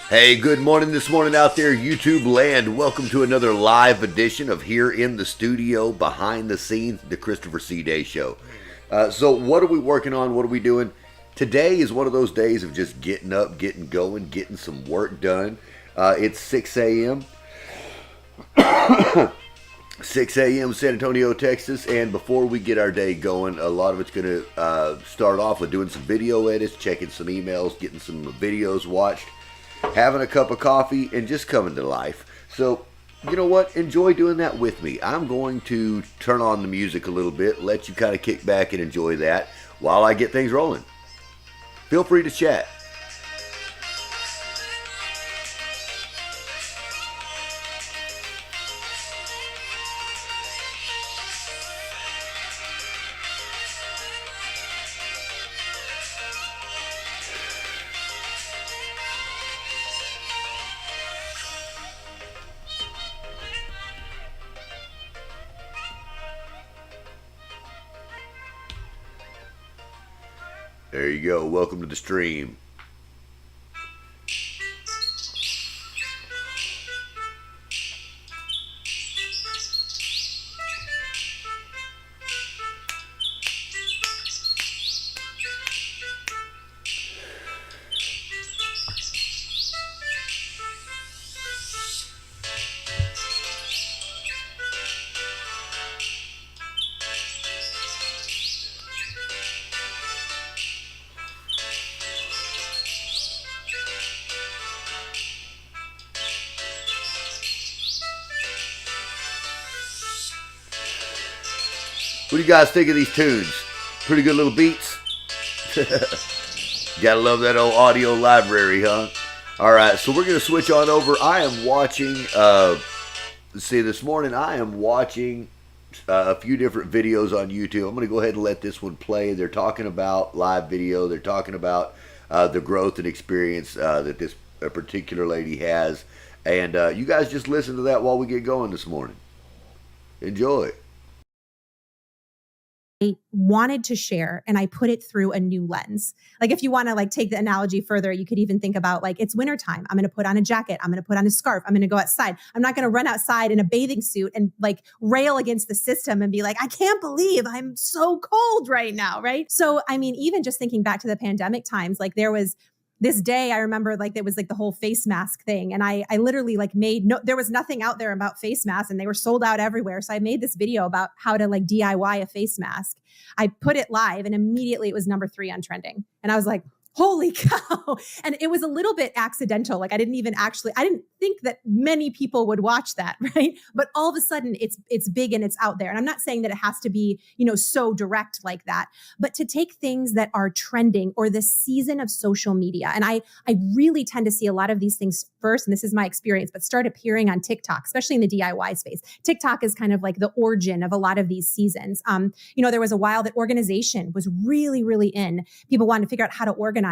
Hey, good morning this morning out there, YouTube land. Welcome to another live edition of Here in the Studio, Behind the Scenes, the Christopher C. Day Show. So what are we working on? What are we doing? Today is one of those days of just getting up, getting going, getting some work done. It's 6 a.m. 6 a.m. San Antonio, Texas, and before we get our day going, a lot of it's going to start off with doing some video edits, checking some emails, getting some videos watched, having a cup of coffee, and just coming to life. So, you know what? Enjoy doing that with me. I'm going to turn on the music a little bit, let you kind of kick back and enjoy that while I get things rolling. Feel free to chat. There you go. Welcome to the stream. What do you guys think of these tunes? Pretty good little beats? Gotta love that old audio library, huh? Alright, so we're going to switch on over. I am watching, this morning I am watching a few different videos on YouTube. I'm going to go ahead and let this one play. They're talking about live video. They're talking about the growth and experience that this particular lady has. And you guys just listen to that while we get going this morning. Enjoy. I wanted to share and I put it through a new lens. Like if you want to take the analogy further, you could even think about it's wintertime. I'm going to put on a jacket. I'm going to put on a scarf. I'm going to go outside. I'm not going to run outside in a bathing suit and rail against the system and be like, I can't believe I'm so cold right now. Right. So, I mean, even just thinking back to the pandemic times, there was this day, I remember there was the whole face mask thing. And I literally there was nothing out there about face masks and they were sold out everywhere. So I made this video about how to DIY a face mask. I put it live and immediately it was number 3 on trending. And I was like, holy cow. And it was a little bit accidental. I didn't think that many people would watch that. Right. But all of a sudden it's big and it's out there. And I'm not saying that it has to be, so direct like that, but to take things that are trending or the season of social media. And I really tend to see a lot of these things first, and this is my experience, but start appearing on TikTok, especially in the DIY space. TikTok is kind of the origin of a lot of these seasons. There was a while that organization was really, really in. People wanted to figure out how to organize.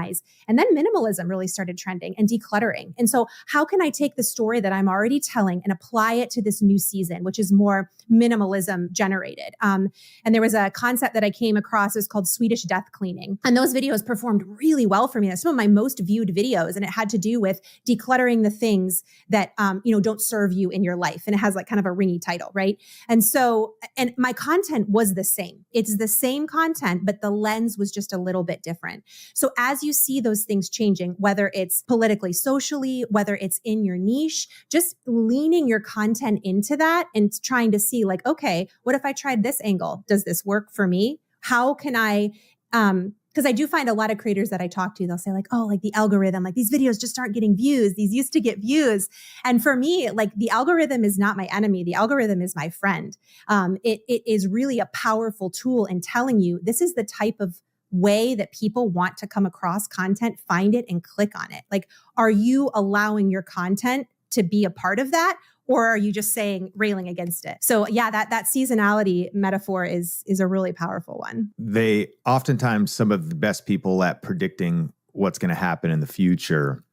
And then minimalism really started trending and decluttering. And so how can I take the story that I'm already telling and apply it to this new season, which is more minimalism generated? And there was a concept that I came across. It was called Swedish death cleaning. And those videos performed really well for me. That's some of my most viewed videos. And it had to do with decluttering the things that, don't serve you in your life. And it has kind of a ringy title, right? And so, and my content was the same. It's the same content, but the lens was just a little bit different. So as you see those things changing, whether it's politically, socially, whether it's in your niche, just leaning your content into that and trying to see okay, what if I tried this angle? Does this work for me? How can I, because I do find a lot of creators that I talk to, they'll say the algorithm, these videos just aren't getting views. These used to get views. And for me, the algorithm is not my enemy. The algorithm is my friend. It is really a powerful tool in telling you this is the type of way that people want to come across content, find it and click on it. Are you allowing your content to be a part of that? Or are you just railing against it? So yeah, that seasonality metaphor is a really powerful one. They oftentimes, some of the best people at predicting what's going to happen in the future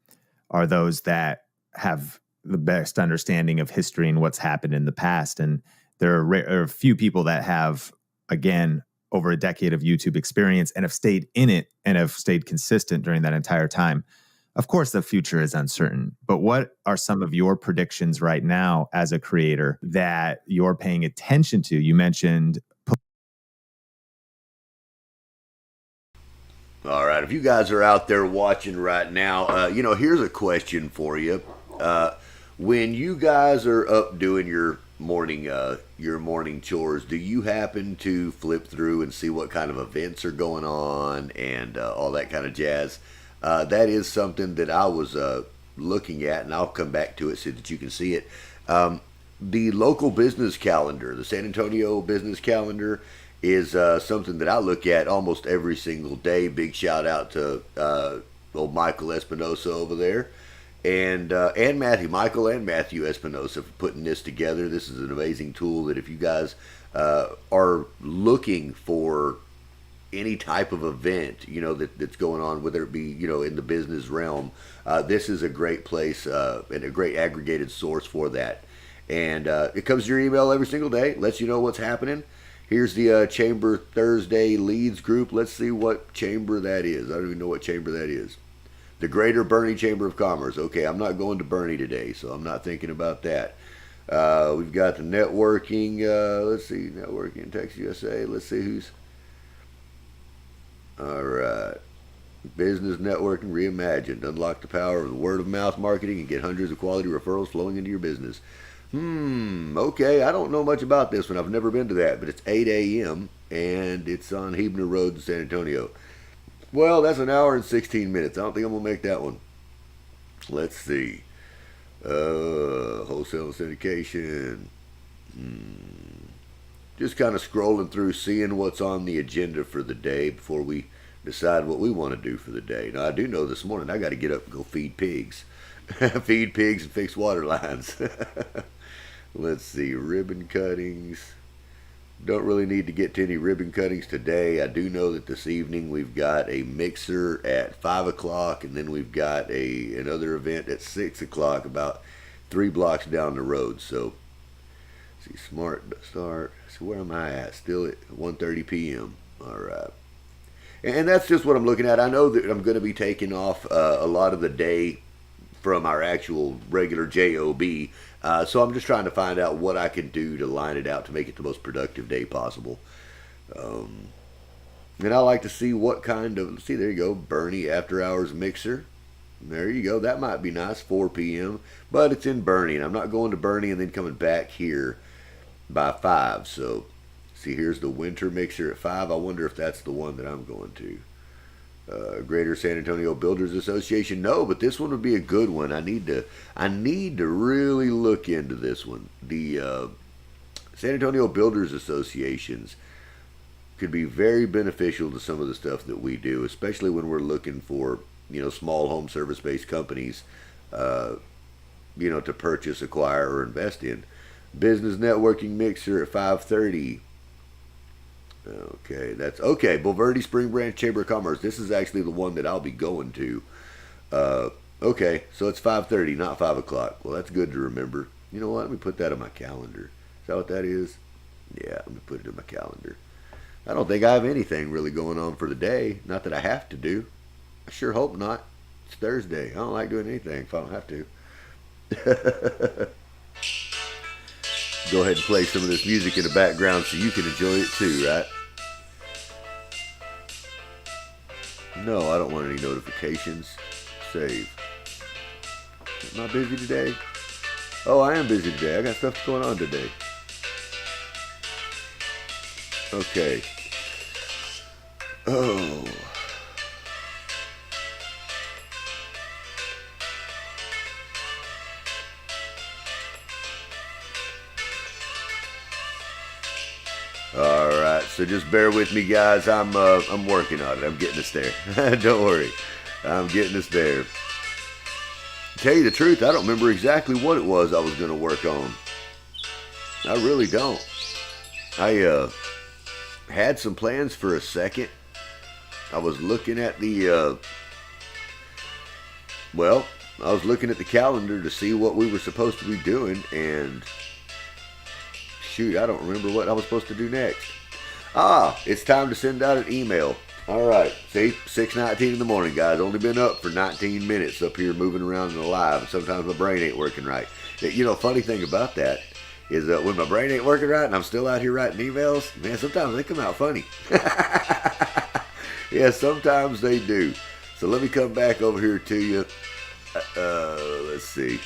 are those that have the best understanding of history and what's happened in the past. And there are a few people that have, again, over a decade of YouTube experience and have stayed in it and have stayed consistent during that entire time. Of course, the future is uncertain, but what are some of your predictions right now as a creator that you're paying attention to? You mentioned. All right, if you guys are out there watching right now, here's a question for you. When you guys are up doing your morning chores, do you happen to flip through and see what kind of events are going on and all that kind of jazz? That is something that I was looking at, and I'll come back to it so that you can see it. The local business calendar, the San Antonio business calendar, is something that I look at almost every single day. Big shout out to old Michael Espinosa over there, and Michael and Matthew Espinosa for putting this together. This is an amazing tool that if you guys are looking for any type of event, that's going on, whether it be, in the business realm, this is a great place and a great aggregated source for that. And it comes to your email every single day, lets you know what's happening. Here's the Chamber Thursday Leads group. Let's see what chamber that is. I don't even know what chamber that is. The Greater Bernie Chamber of Commerce. Okay, I'm not going to Bernie today, so I'm not thinking about that. We've got the networking. Let's see, networking Texas USA. Let's see who's. All right. Business networking reimagined. Unlock the power of the word of mouth marketing and get hundreds of quality referrals flowing into your business. Okay, I don't know much about this one. I've never been to that, but it's 8 a.m. and it's on Hebner Road in San Antonio. Well, that's an hour and 16 minutes. I don't think I'm going to make that one. Let's see. Wholesale syndication. Just kind of scrolling through, seeing what's on the agenda for the day before we decide what we want to do for the day. Now, I do know this morning I got to get up and go feed pigs. Feed pigs and fix water lines. Let's see, ribbon cuttings. Don't really need to get to any ribbon cuttings today. I do know that this evening we've got a mixer at 5 o'clock, and then we've got another event at 6 o'clock, about 3 blocks down the road. So, see, smart start. So where am I at? Still at 1:30 p.m. All right. And that's just what I'm looking at. I know that I'm going to be taking off a lot of the day from our actual regular job, so I'm just trying to find out what I can do to line it out to make it the most productive day possible. And I like to see what kind of, see, there you go, Bernie after hours mixer. There you go, that might be nice, 4 p.m. But it's in Bernie, and I'm not going to Bernie and then coming back here by 5. So see, here's the winter mixer at 5. I wonder if that's the one that I'm going to. Greater San Antonio Builders Association. No, but this one would be a good one. I need to really look into this one. The San Antonio Builders Associations could be very beneficial to some of the stuff that we do, especially when we're looking for, small home service based companies, to purchase, acquire, or invest in. Business networking mixer at 5:30. Okay, that's okay. Bulverde Spring Branch Chamber of Commerce. This is actually the one that I'll be going to. Okay, so it's 5:30, not 5 o'clock. Well, that's good to remember. You know what? Let me put that on my calendar. Is that what that is? Yeah, let me put it in my calendar. I don't think I have anything really going on for the day. Not that I have to do. I sure hope not. It's Thursday. I don't like doing anything if I don't have to. Go ahead and play some of this music in the background so you can enjoy it too, right? No, I don't want any notifications. Save. Am I busy today? Oh, I am busy today. I got stuff going on today. Okay. Oh. All right, so just bear with me, guys. I'm working on it. I'm getting us there. Don't worry, I'm getting us there. To tell you the truth, I don't remember exactly what it was I was going to work on. I really don't. I had some plans for a second. I was looking at the I was looking at the calendar to see what we were supposed to be doing, and shoot, I don't remember what I was supposed to do next. It's time to send out an email. All right. See, 6:19 in the morning, guys. Only been up for 19 minutes up here moving around and alive. Sometimes my brain ain't working right. You know, funny thing about that is that when my brain ain't working right and I'm still out here writing emails, man, sometimes they come out funny. Yeah, sometimes they do. So let me come back over here to you. Let's see.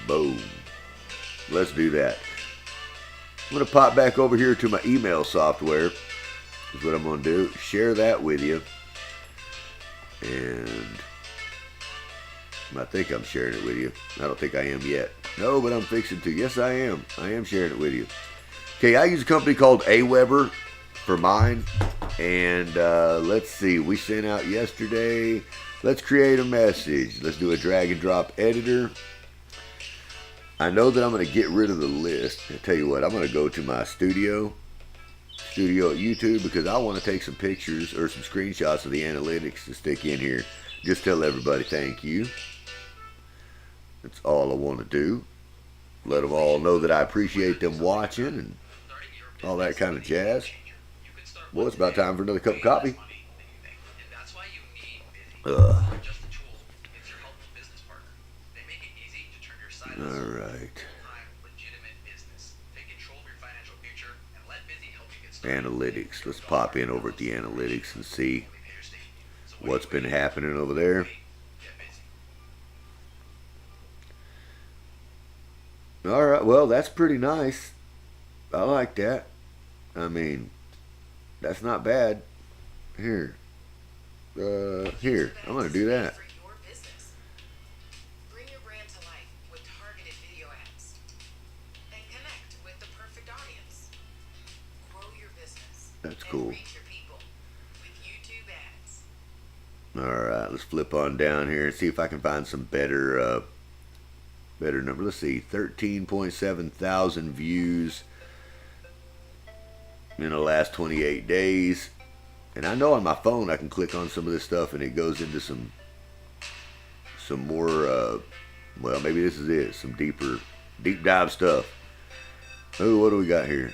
Boom. Let's do that. I'm going to pop back over here to my email software. Is what I'm going to do. Share that with you. And I think I'm sharing it with you. I don't think I am yet. No, but I'm fixing to. Yes, I am. I am sharing it with you. Okay, I use a company called Aweber for mine. And let's see. We sent out yesterday. Let's create a message. Let's do a drag and drop editor. I know that I'm going to get rid of the list. I tell you what, I'm going to go to my studio at YouTube because I want to take some pictures or some screenshots of the analytics to stick in here. Just tell everybody thank you. That's all I want to do. Let them all know that I appreciate them watching and all that kind of jazz. Well, it's about time for another cup of coffee. All right. Analytics. Let's pop in over at the analytics and see what's been happening over there. All right. Well, that's pretty nice. I like that. I mean, that's not bad. Here. Here. I'm going to do that. That's cool. All right, let's flip on down here and see if I can find some better number. Let's see, 13.7 thousand views in the last 28 days. And I know on my phone I can click on some of this stuff and it goes into some more, well, maybe this is it, some deep dive stuff. Oh, what do we got here?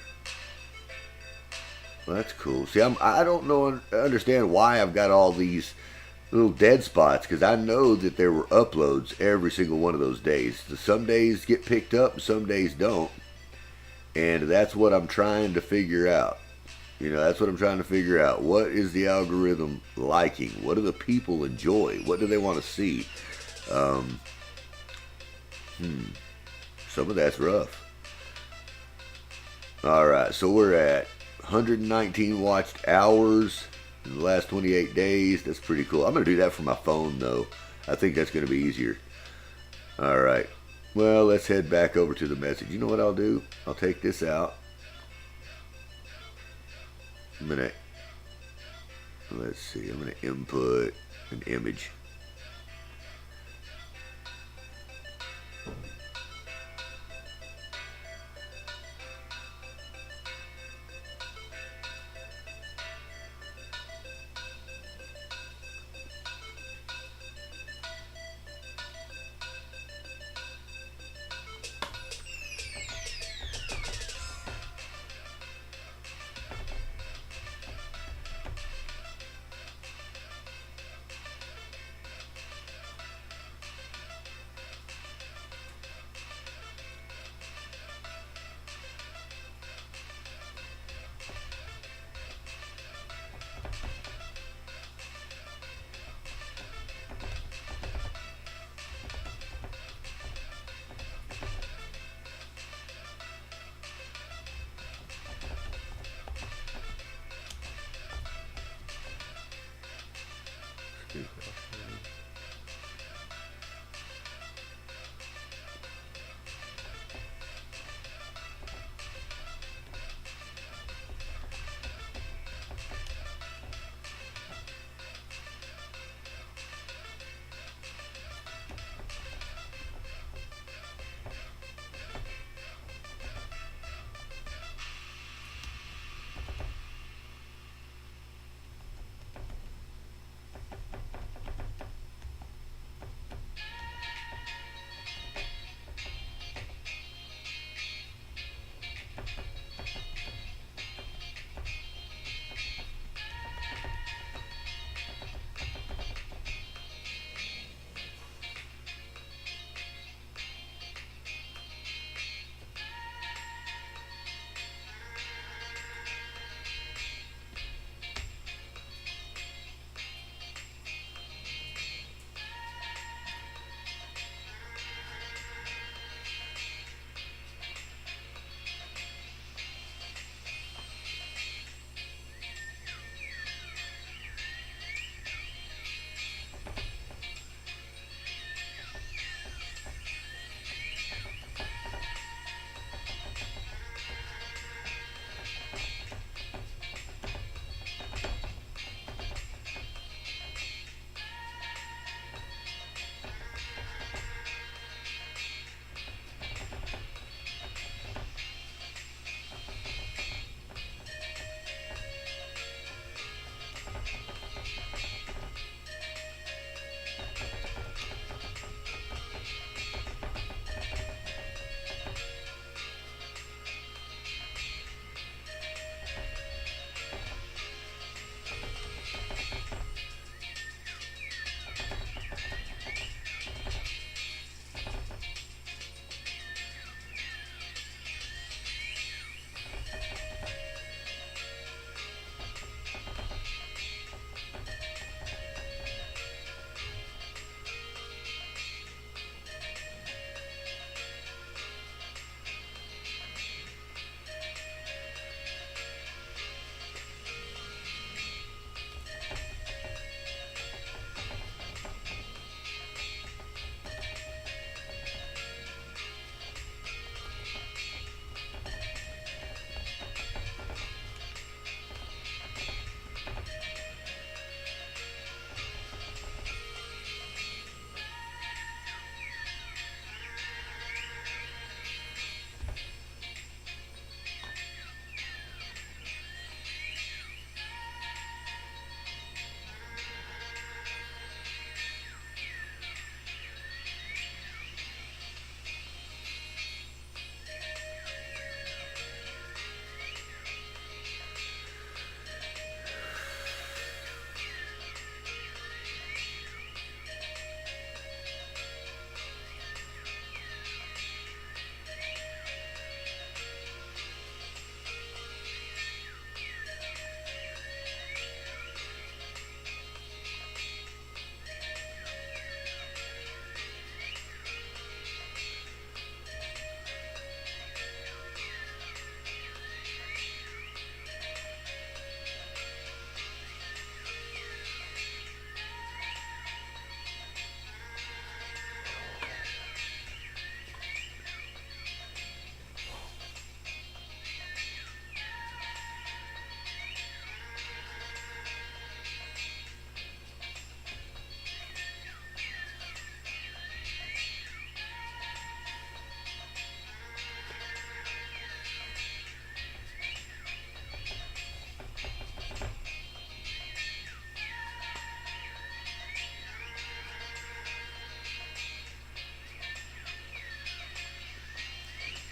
Well, that's cool. See, I don't understand why I've got all these little dead spots, because I know that there were uploads every single one of those days. Some days get picked up and some days don't. And that's what I'm trying to figure out. You know, that's what I'm trying to figure out. What is the algorithm liking? What do the people enjoy? What do they want to see? Some of that's rough. Alright, so we're at 119 watched hours in the last 28 days. That's pretty cool. I'm going to do that from my phone, though. I think that's going to be easier. Alright. Well, let's head back over to the message. You know what I'll do? I'll take this out. Let's see. I'm going to input an image.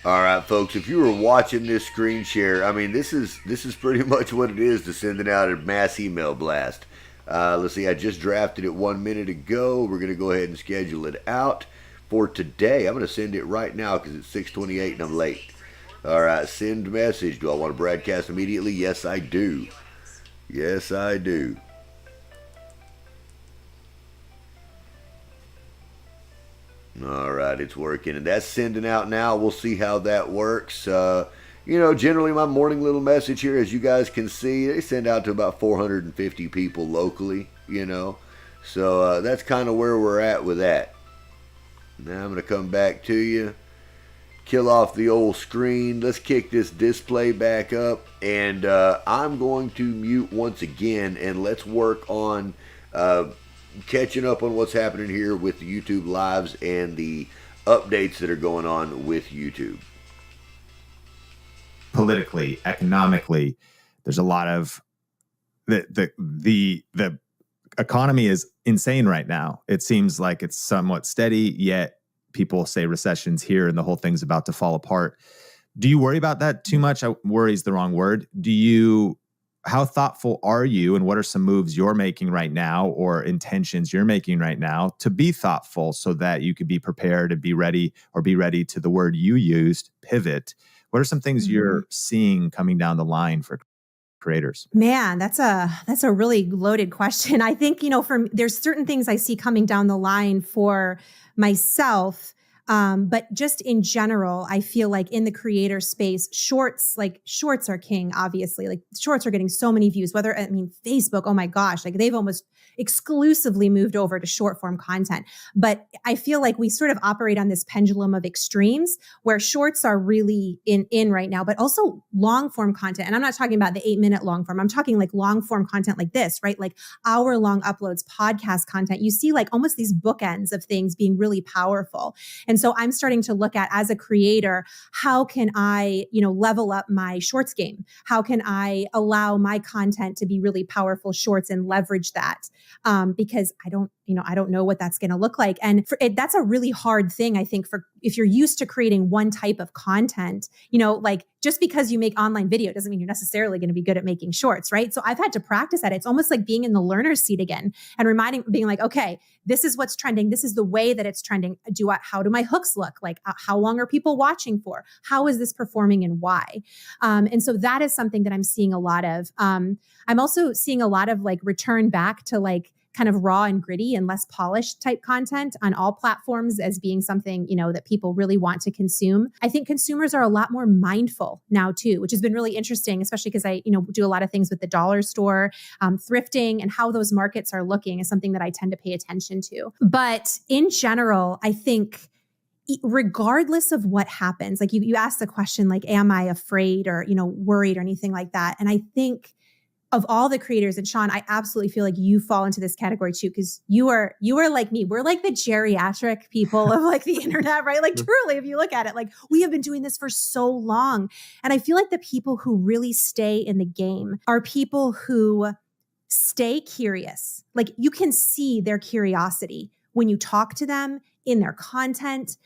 All right, folks. If you were watching this screen share, I mean, this is pretty much what it is to sending out a mass email blast. Let's see. I just drafted it 1 minute ago. We're gonna go ahead and schedule it out for today. I'm gonna send it right now because it's 6:28 and I'm late. All right, send message. Do I want to broadcast immediately? Yes, I do. Yes, I do. All right, it's working, and that's sending out now. We'll see how that works. Generally my morning little message here, as you guys can see, they send out to about 450 people locally, So that's kind of where we're at with that. Now I'm going to come back to you, kill off the old screen. Let's kick this display back up, and I'm going to mute once again, and let's work on catching up on what's happening here with the YouTube lives and the updates that are going on with YouTube. Politically, economically, there's a lot of the economy is insane right now. It seems like it's somewhat steady, yet people say recession's here and the whole thing's about to fall apart. Do you worry about that too much? Worry is the wrong word. How thoughtful are you, and what are some moves you're making right now or intentions you're making right now to be thoughtful so that you could be prepared and be ready to the word you used, pivot? What are some things you're seeing coming down the line for creators? Man, that's a really loaded question. I think, there's certain things I see coming down the line for myself. But just in general, I feel like in the creator space, shorts are king, obviously. Like shorts are getting so many views, Facebook, oh my gosh, like they've almost exclusively moved over to short form content. But I feel like we sort of operate on this pendulum of extremes where shorts are really in right now, but also long form content. And I'm not talking about the 8-minute long form. I'm talking like long form content like this, right? Like hour-long uploads, podcast content. You see like almost these bookends of things being really powerful. And so I'm starting to look at, as a creator, how can I, level up my shorts game? How can I allow my content to be really powerful shorts and leverage that? Because I don't know what that's going to look like. And that's a really hard thing, I think, for if you're used to creating one type of content, like just because you make online video doesn't mean you're necessarily going to be good at making shorts, right? So I've had to practice at it. It's almost like being in the learner's seat again and being like, okay, this is what's trending. This is the way that it's trending. How do my hooks look? Like, how long are people watching for? How is this performing and why? And so that is something that I'm seeing a lot of. I'm also seeing a lot of like return back to like kind of raw and gritty and less polished type content on all platforms as being something, that people really want to consume. I think consumers are a lot more mindful now too, which has been really interesting, especially because I, do a lot of things with the dollar store, thrifting, and how those markets are looking is something that I tend to pay attention to. But in general, I think regardless of what happens, like you asked the question, like, am I afraid or, worried or anything like that? And I think of all the creators, and Sean, I absolutely feel like you fall into this category too, because you are like me. We're like the geriatric people of like the internet, right? Like truly, if you look at it, like we have been doing this for so long. And I feel like the people who really stay in the game are people who stay curious. Like you can see their curiosity when you talk to them in their content,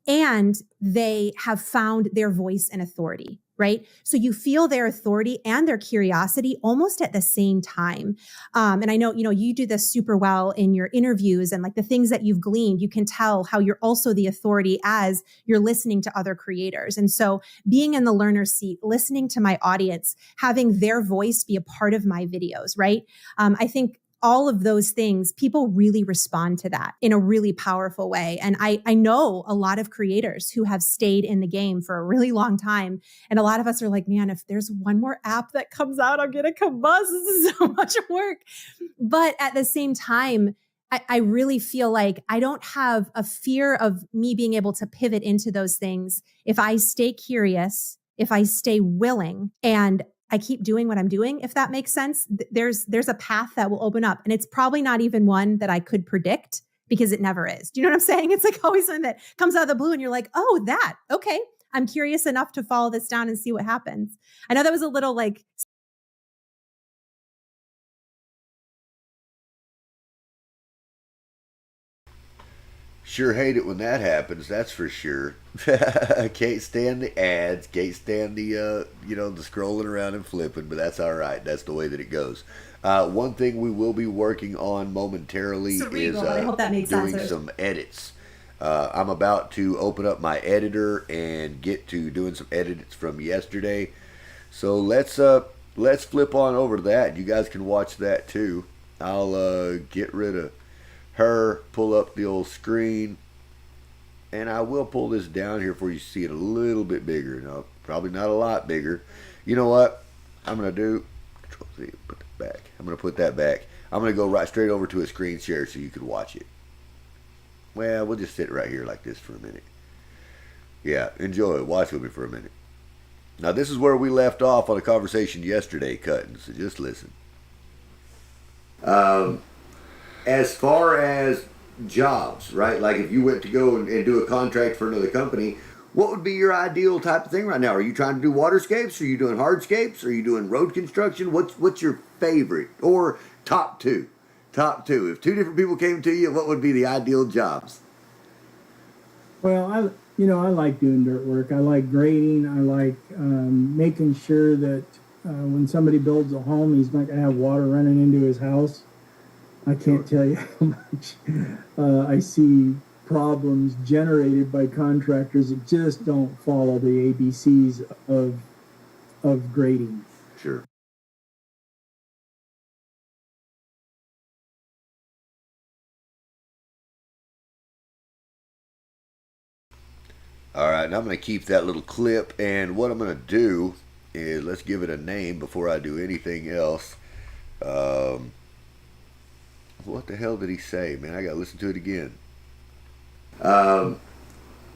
and they have found their voice and authority, right? So you feel their authority and their curiosity almost at the same time. And I know, you do this super well in your interviews and like the things that you've gleaned, you can tell how you're also the authority as you're listening to other creators. And so being in the learner's seat, listening to my audience, having their voice be a part of my videos, right? I think all of those things, people really respond to that in a really powerful way. And I know a lot of creators who have stayed in the game for a really long time. And a lot of us are like, man, if there's one more app that comes out, I'm going to combust. This is so much work. But at the same time, I really feel like I don't have a fear of me being able to pivot into those things if I stay curious, if I stay willing, and I keep doing what I'm doing, if that makes sense. There's a path that will open up, and it's probably not even one that I could predict because it never is. Do you know what I'm saying? It's like always something that comes out of the blue and you're like, oh, okay. I'm curious enough to follow this down and see what happens. I know that was a little like Sure hate it when that happens, that's for sure. I can't stand the ads, can't stand the the scrolling around and flipping, but that's all right. That's the way that it goes. One thing we will be working on momentarily Cerebral, is I hope that makes doing sense. some edits. I'm about to open up my editor and get to doing some edits from yesterday. So let's flip on over to that. You guys can watch that too. I'll get rid of her, pull up the old screen, and I will pull this down here for you to see it a little bit bigger. No, probably not a lot bigger. You know what I'm gonna do? Control Z, put that back. I'm gonna put that back. I'm gonna go right straight over to a screen share so you can watch it. Well, we'll just sit right here like this for a minute. Yeah, enjoy it. Watch with me for a minute. Now, this is where we left off on a conversation yesterday, Cutting, so just listen. As far as jobs, right? Like if you went to go and do a contract for another company, what would be your ideal type of thing right now? Are you trying to do waterscapes? Are you doing hardscapes? Are you doing road construction? What's your favorite or top two? Top two. If two different people came to you, what would be the ideal jobs? Well, I like doing dirt work. I like grading. I like making sure that when somebody builds a home, he's not going to have water running into his house. I can't tell you how much I see problems generated by contractors that just don't follow the ABCs of grading. Sure. All right, now I'm going to keep that little clip, and what I'm going to do is let's give it a name before I do anything else. What the hell did he say, man? I got to listen to it again.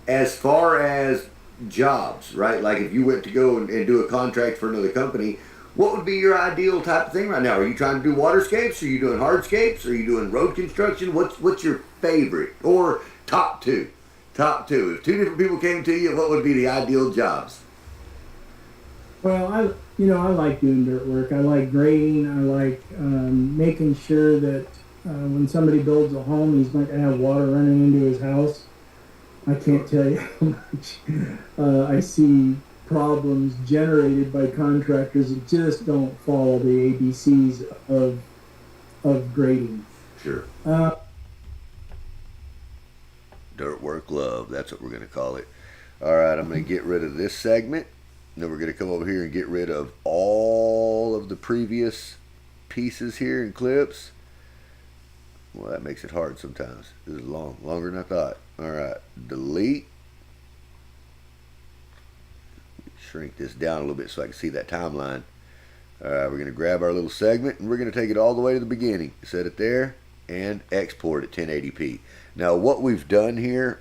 As far as jobs, right? Like if you went to go and do a contract for another company, what would be your ideal type of thing right now? Are you trying to do waterscapes? Are you doing hardscapes? Are you doing road construction? What's your favorite or top two? Top two. If two different people came to you, what would be the ideal jobs? Well, I like doing dirt work. I like grading. I like making sure that when somebody builds a home, he's not going to have water running into his house. I can't tell you how much I see problems generated by contractors that just don't follow the ABCs of grading. Sure. Dirt work love. That's what we're going to call it. All right, I'm going to get rid of this segment. Then we're going to come over here and get rid of all of the previous pieces here and clips. Well, that makes it hard sometimes. This is longer than I thought. All right, delete. Shrink this down a little bit so I can see that timeline. All right, we're going to grab our little segment and we're going to take it all the way to the beginning. Set it there and export at 1080p. Now, what we've done here,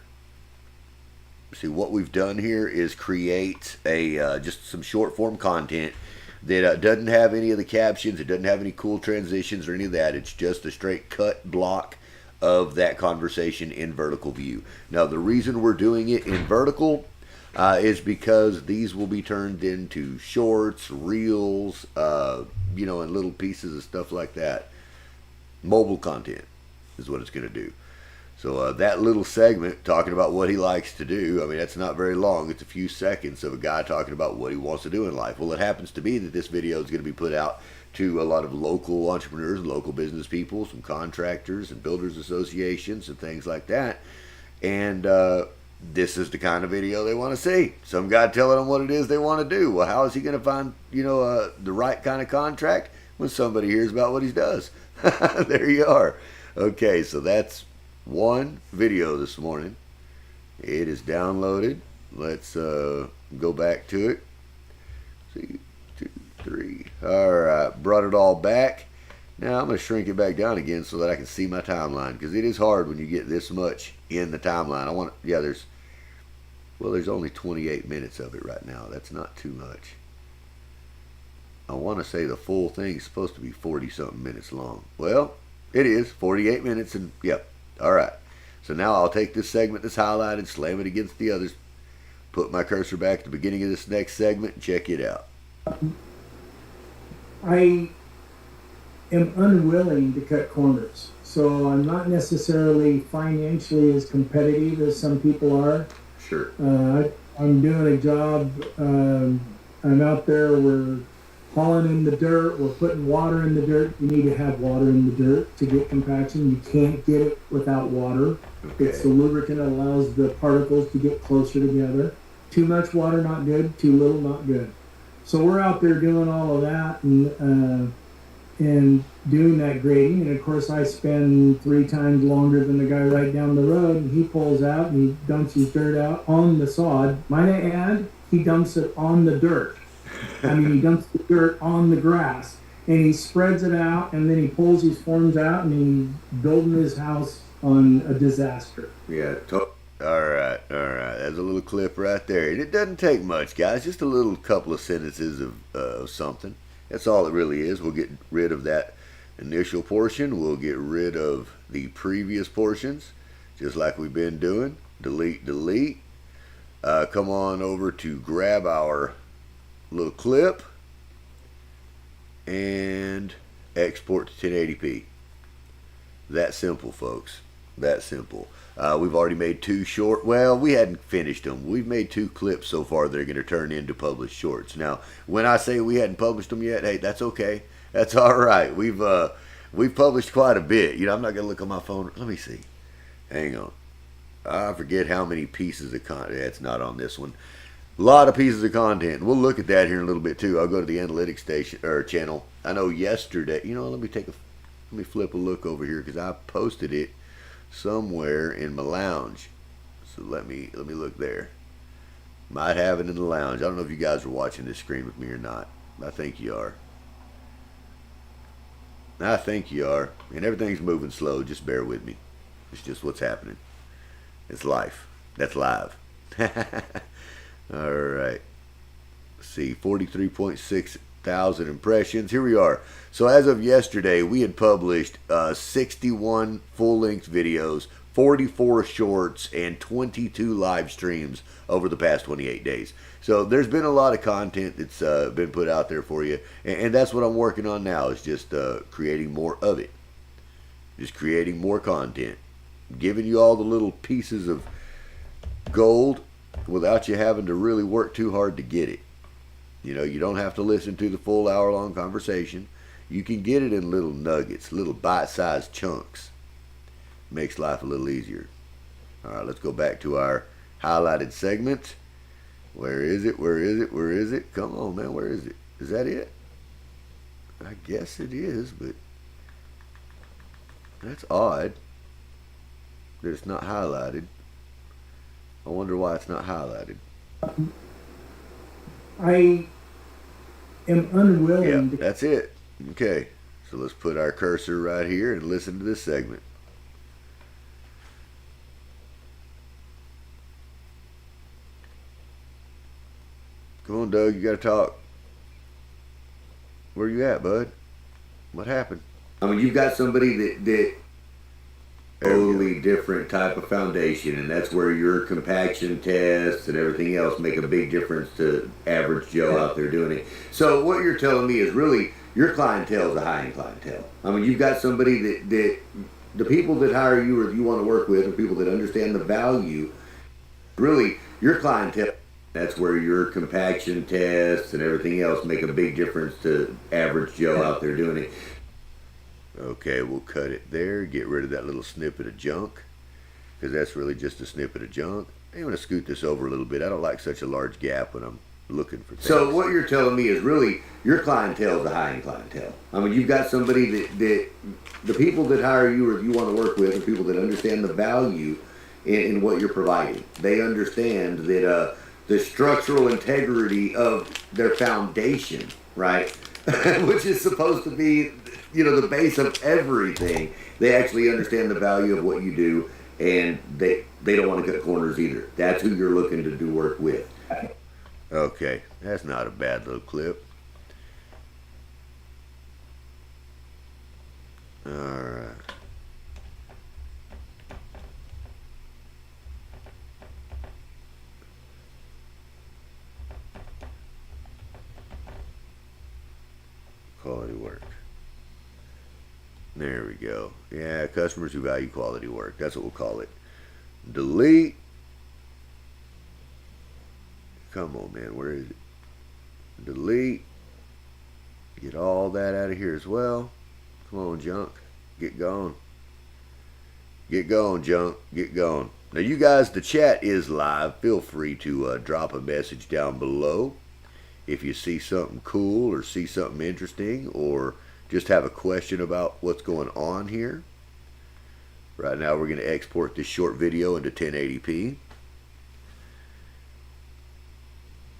is create a just some short form content that doesn't have any of the captions. It doesn't have any cool transitions or any of that. It's just a straight cut block of that conversation in vertical view. Now, the reason we're doing it in vertical is because these will be turned into shorts, reels, and little pieces of stuff like that. Mobile content is what it's going to do. So that little segment talking about what he likes to do, I mean, that's not very long. It's a few seconds of a guy talking about what he wants to do in life. Well, it happens to be that this video is going to be put out to a lot of local entrepreneurs, local business people, some contractors and builders associations and things like that. And this is the kind of video they want to see. Some guy telling them what it is they want to do. Well, how is he going to find, the right kind of contract when somebody hears about what he does? There you are. Okay, so that's one video this morning. It is downloaded. Let's go back to it. See, 2, 3. All right, brought it all back. Now I'm going to shrink it back down again so that I can see my timeline, because it is hard when you get this much in the timeline. There's only 28 minutes of it right now. That's not too much. I want to say the full thing is supposed to be 40 something minutes long. Well, it is 48 minutes and yep. All right. So now I'll take this segment that's highlighted, slam it against the others, put my cursor back at the beginning of this next segment, and check it out. I am unwilling to cut corners. So I'm not necessarily financially as competitive as some people are. Sure. I'm doing a job. I'm out there. We're hauling in the dirt. We're putting water in the dirt. You need to have water in the dirt to get compaction. You can't get it without water. Okay. It's the lubricant that allows the particles to get closer together. Too much water, not good. Too little, not good. So we're out there doing all of that and doing that grading. And of course, I spend 3 times longer than the guy right down the road. And he pulls out and he dumps his dirt out on the sod. Might I add, he dumps it on the dirt. I mean, he dumps the dirt on the grass. And he spreads it out, and then he pulls his forms out, and he's building his house on a disaster. Yeah. All right. That's a little clip right there. And it doesn't take much, guys. Just a little couple of sentences of something. That's all it really is. We'll get rid of that initial portion. We'll get rid of the previous portions, just like we've been doing. Delete, delete. Come on over to grab our little clip and export to 1080p. That simple, folks. That simple. We've already made 2 short. Well, we hadn't finished them. We've made 2 clips so far that are going to turn into published shorts. Now, when I say we hadn't published them yet, hey, that's okay. That's all right. We've published quite a bit. You know, I'm not going to look on my phone. Let me see. Hang on. I forget how many pieces of content. It's not on this one. A lot of pieces of content. We'll look at that here in a little bit too. I'll go to the analytics station or channel. I know yesterday. You know, let me flip a look over here because I posted it somewhere in my lounge. So let me look there. Might have it in the lounge. I don't know if you guys are watching this screen with me or not. I think you are. And everything's moving slow. Just bear with me. It's just what's happening. It's life. That's live. All right. Let's see, 43.6 thousand impressions. Here we are. So as of yesterday, we had published 61 full-length videos, 44 shorts, and 22 live streams over the past 28 days. So there's been a lot of content that's been put out there for you, and that's what I'm working on now, is just creating more of it. Just creating more content. Giving you all the little pieces of gold without you having to really work too hard to get it. You know, you don't have to listen to the full hour-long conversation. You can get it in little nuggets, little bite-sized chunks. Makes life a little easier. All right, let's go back to our highlighted segment. Where is it? Where is it? Where is it? Come on, man. Where is it? Is that it? I guess it is, but that's odd that it's not highlighted. I wonder why it's not highlighted. I am unwilling. Yeah, that's it. Okay, so let's put our cursor right here and listen to this segment. Come on, Doug, you got to talk. Where you at, bud? What happened? I mean, you've got somebody that totally different type of foundation, and that's where your compaction tests and everything else make a big difference to average Joe out there doing it. So what you're telling me is really your clientele is a high-end clientele. I mean, you've got somebody that the people that hire you or you want to work with are people that understand the value. Really, your clientele, that's where your compaction tests and everything else make a big difference to average Joe out there doing it. Okay, we'll cut it there, get rid of that little snippet of junk, because that's really just a snippet of junk. I'm going to scoot this over a little bit. I don't like such a large gap when I'm looking for things. So what you're telling me is really your clientele is a high-end clientele. I mean, you've got somebody that the people that hire you or you want to work with are people that understand the value in what you're providing. They understand that the structural integrity of their foundation, right, which is supposed to be, you know, the base of everything. They actually understand the value of what you do, and they don't want to cut corners either. That's who you're looking to do work with. Okay, that's not a bad little clip. All right. Quality work. There we go. Yeah, customers who value quality work. That's what we'll call it. Delete. Come on, man. Where is it? Delete. Get all that out of here as well. Come on, junk. Get going. Get going, junk. Get going. Now, you guys, the chat is live. Feel free to drop a message down below if you see something cool or see something interesting or just have a question about what's going on here. Right now, we're going to export this short video into 1080p.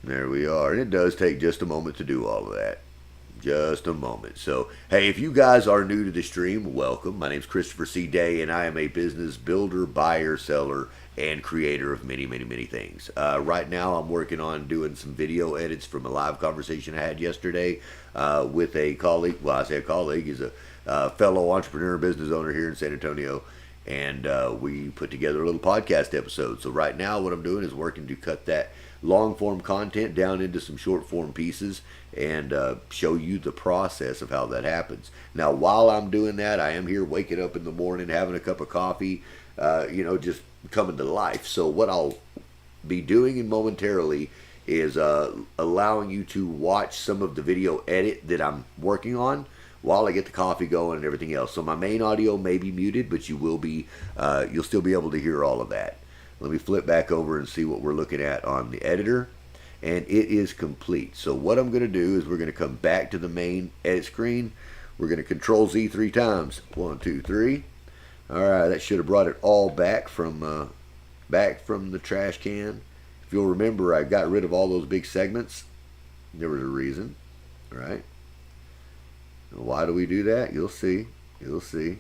There we are. And it does take just a moment to do all of that. Just a moment. So, hey, if you guys are new to the stream, welcome. My name's Christopher C. Day, and I am a business builder, buyer, seller, and creator of many, many, many things. Right now, I'm working on doing some video edits from a live conversation I had yesterday with a colleague. Well, I say a colleague. He's a fellow entrepreneur, business owner here in San Antonio. And we put together a little podcast episode. So right now what I'm doing is working to cut that long form content down into some short form pieces and show you the process of how that happens. Now, while I'm doing that, I am here waking up in the morning, having a cup of coffee, just coming to life. So what I'll be doing momentarily is allowing you to watch some of the video edit that I'm working on while I get the coffee going and everything else. So my main audio may be muted, but you'll still be able to hear all of that. Let me flip back over and see what we're looking at on the editor. And it is complete. So what I'm going to do is we're going to come back to the main edit screen. We're going to Control Z 3 times. 1, 2, 3. All right, that should have brought it all back from the trash can. If you'll remember, I got rid of all those big segments. There was a reason, right? Why do we do that? You'll see. You'll see.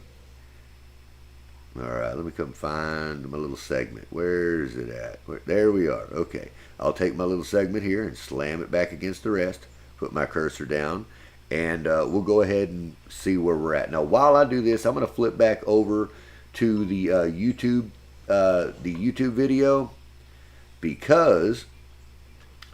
All right, let me come find my little segment. Where is it at? There we are. Okay. I'll take my little segment here and slam it back against the rest. Put my cursor down. And we'll go ahead and see where we're at. Now, while I do this, I'm going to flip back over to the YouTube video because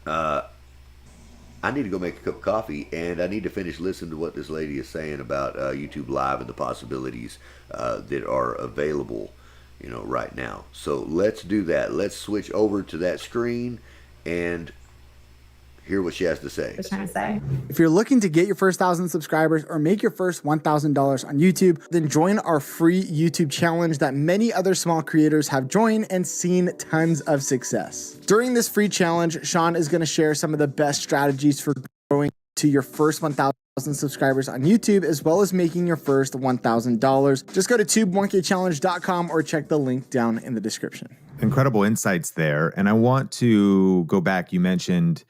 I need to go make a cup of coffee, and I need to finish listening to what this lady is saying about YouTube Live and the possibilities that are available, right now. So let's do that. Let's switch over to that screen and hear what she has to say. If you're looking to get your first 1,000 subscribers or make your first $1,000 on YouTube, then join our free YouTube challenge that many other small creators have joined and seen tons of success. During this free challenge, Sean is going to share some of the best strategies for growing to your first 1,000 subscribers on YouTube, as well as making your first $1,000. Just go to tube1kchallenge.com or check the link down in the description. Incredible insights there. And I want to go back. You mentioned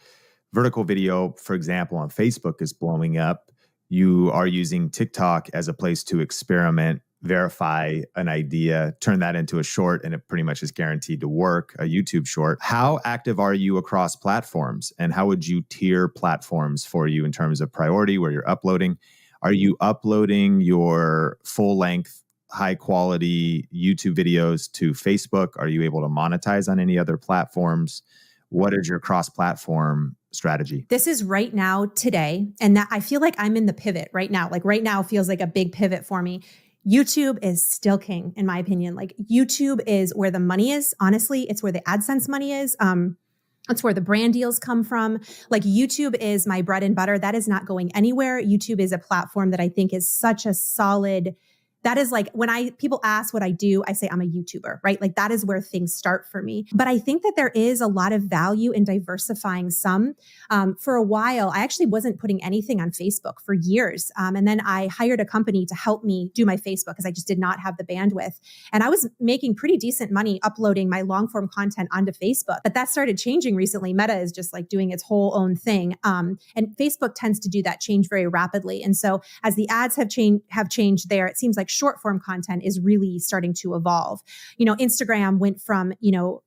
vertical video, for example, on Facebook is blowing up. You are using TikTok as a place to experiment, verify an idea, turn that into a short, and it pretty much is guaranteed to work, a YouTube short. How active are you across platforms? And how would you tier platforms for you in terms of priority where you're uploading? Are you uploading your full-length, high-quality YouTube videos to Facebook? Are you able to monetize on any other platforms? What is your cross-platform strategy? This is right now, today. And that I feel like I'm in the pivot right now. Like right now feels like a big pivot for me. YouTube is still king, in my opinion. Like YouTube is where the money is. Honestly, it's where the AdSense money is. It's where the brand deals come from. Like YouTube is my bread and butter. That is not going anywhere. YouTube is a platform that I think is such a solid. That is like when people ask what I do, I say I'm a YouTuber, right? Like that is where things start for me. But I think that there is a lot of value in diversifying some. For a while, I actually wasn't putting anything on Facebook for years. And then I hired a company to help me do my Facebook because I just did not have the bandwidth. And I was making pretty decent money uploading my long form content onto Facebook. But that started changing recently. Meta is just like doing its whole own thing. And Facebook tends to do that change very rapidly. And so as the ads have changed there, it seems like short form content is really starting to evolve. Instagram went from,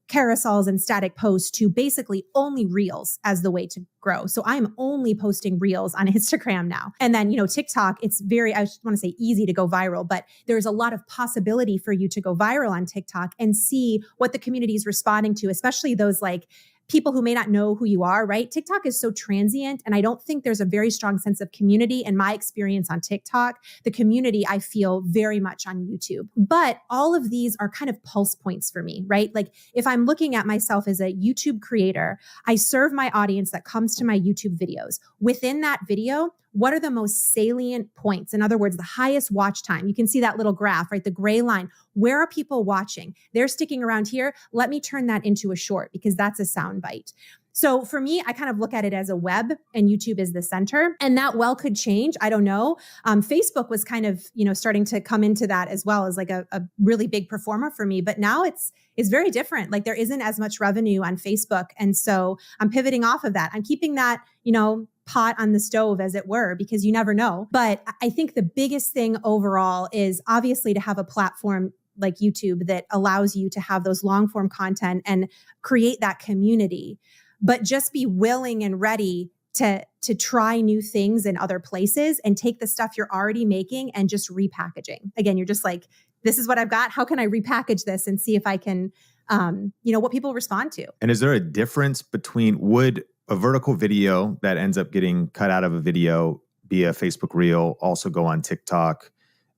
carousels and static posts to basically only reels as the way to grow. So I'm only posting reels on Instagram now. And then, TikTok, it's very, I just want to say easy to go viral, but there's a lot of possibility for you to go viral on TikTok and see what the community is responding to, especially those like people who may not know who you are, right? TikTok is so transient. And I don't think there's a very strong sense of community. In my experience on TikTok, the community I feel very much on YouTube. But all of these are kind of pulse points for me, right? Like if I'm looking at myself as a YouTube creator, I serve my audience that comes to my YouTube videos. Within that video, what are the most salient points? In other words, the highest watch time. You can see that little graph, right? The gray line. Where are people watching? They're sticking around here. Let me turn that into a short because that's a sound bite. So for me, I kind of look at it as a web and YouTube is the center, and that well could change. I don't know. Facebook was kind of, starting to come into that as well as like a really big performer for me, but now it's very different. Like there isn't as much revenue on Facebook. And so I'm pivoting off of that. I'm keeping that, pot on the stove, as it were, because you never know. But I think the biggest thing overall is obviously to have a platform like YouTube that allows you to have those long form content and create that community, but just be willing and ready to try new things in other places and take the stuff you're already making and just repackaging. Again, you're just like, this is what I've got. How can I repackage this and see if I can, what people respond to? And is there a difference between, would a vertical video that ends up getting cut out of a video be a Facebook reel, also go on TikTok,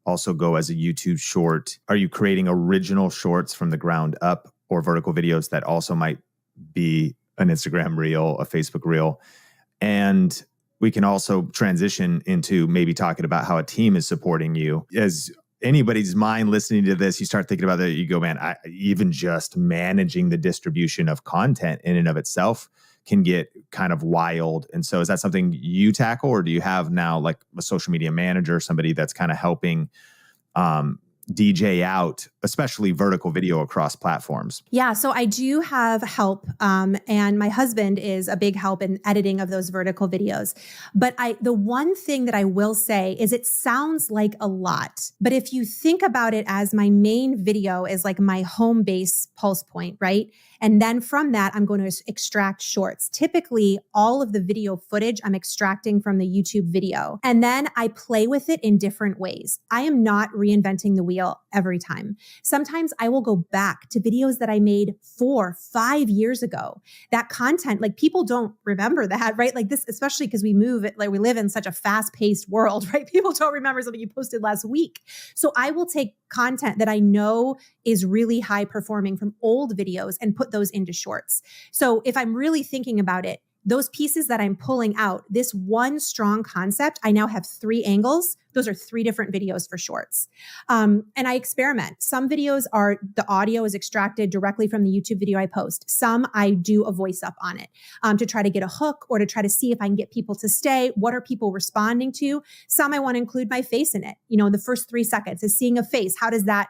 also go as a YouTube short? Are you creating original shorts from the ground up, or vertical videos that also might be an Instagram reel, a Facebook reel? And we can also transition into maybe talking about how a team is supporting you. As anybody's mind listening to this, you start thinking about that, you go, man, even just managing the distribution of content in and of itself can get kind of wild. And so is that something you tackle, or do you have now like a social media manager, somebody that's kind of helping DJ out, especially vertical video across platforms? Yeah, so I do have help, and my husband is a big help in editing of those vertical videos. But the one thing that I will say is it sounds like a lot, but if you think about it as my main video is like my home base pulse point, right? And then from that, I'm going to extract shorts. Typically, all of the video footage I'm extracting from the YouTube video. And then I play with it in different ways. I am not reinventing the wheel every time. Sometimes I will go back to videos that I made 4-5 years ago. That content, like people don't remember that, right? Like this, especially because we live in such a fast-paced world, right? People don't remember something you posted last week. So I will take content that I know is really high performing from old videos and put those into shorts. So if I'm really thinking about it, those pieces that I'm pulling out, this one strong concept, I now have 3 angles. Those are 3 different videos for shorts. And I experiment. Some videos the audio is extracted directly from the YouTube video I post. Some I do a voice up on it to try to get a hook or to try to see if I can get people to stay. What are people responding to? Some I want to include my face in it. The first 3 seconds is seeing a face. How does that,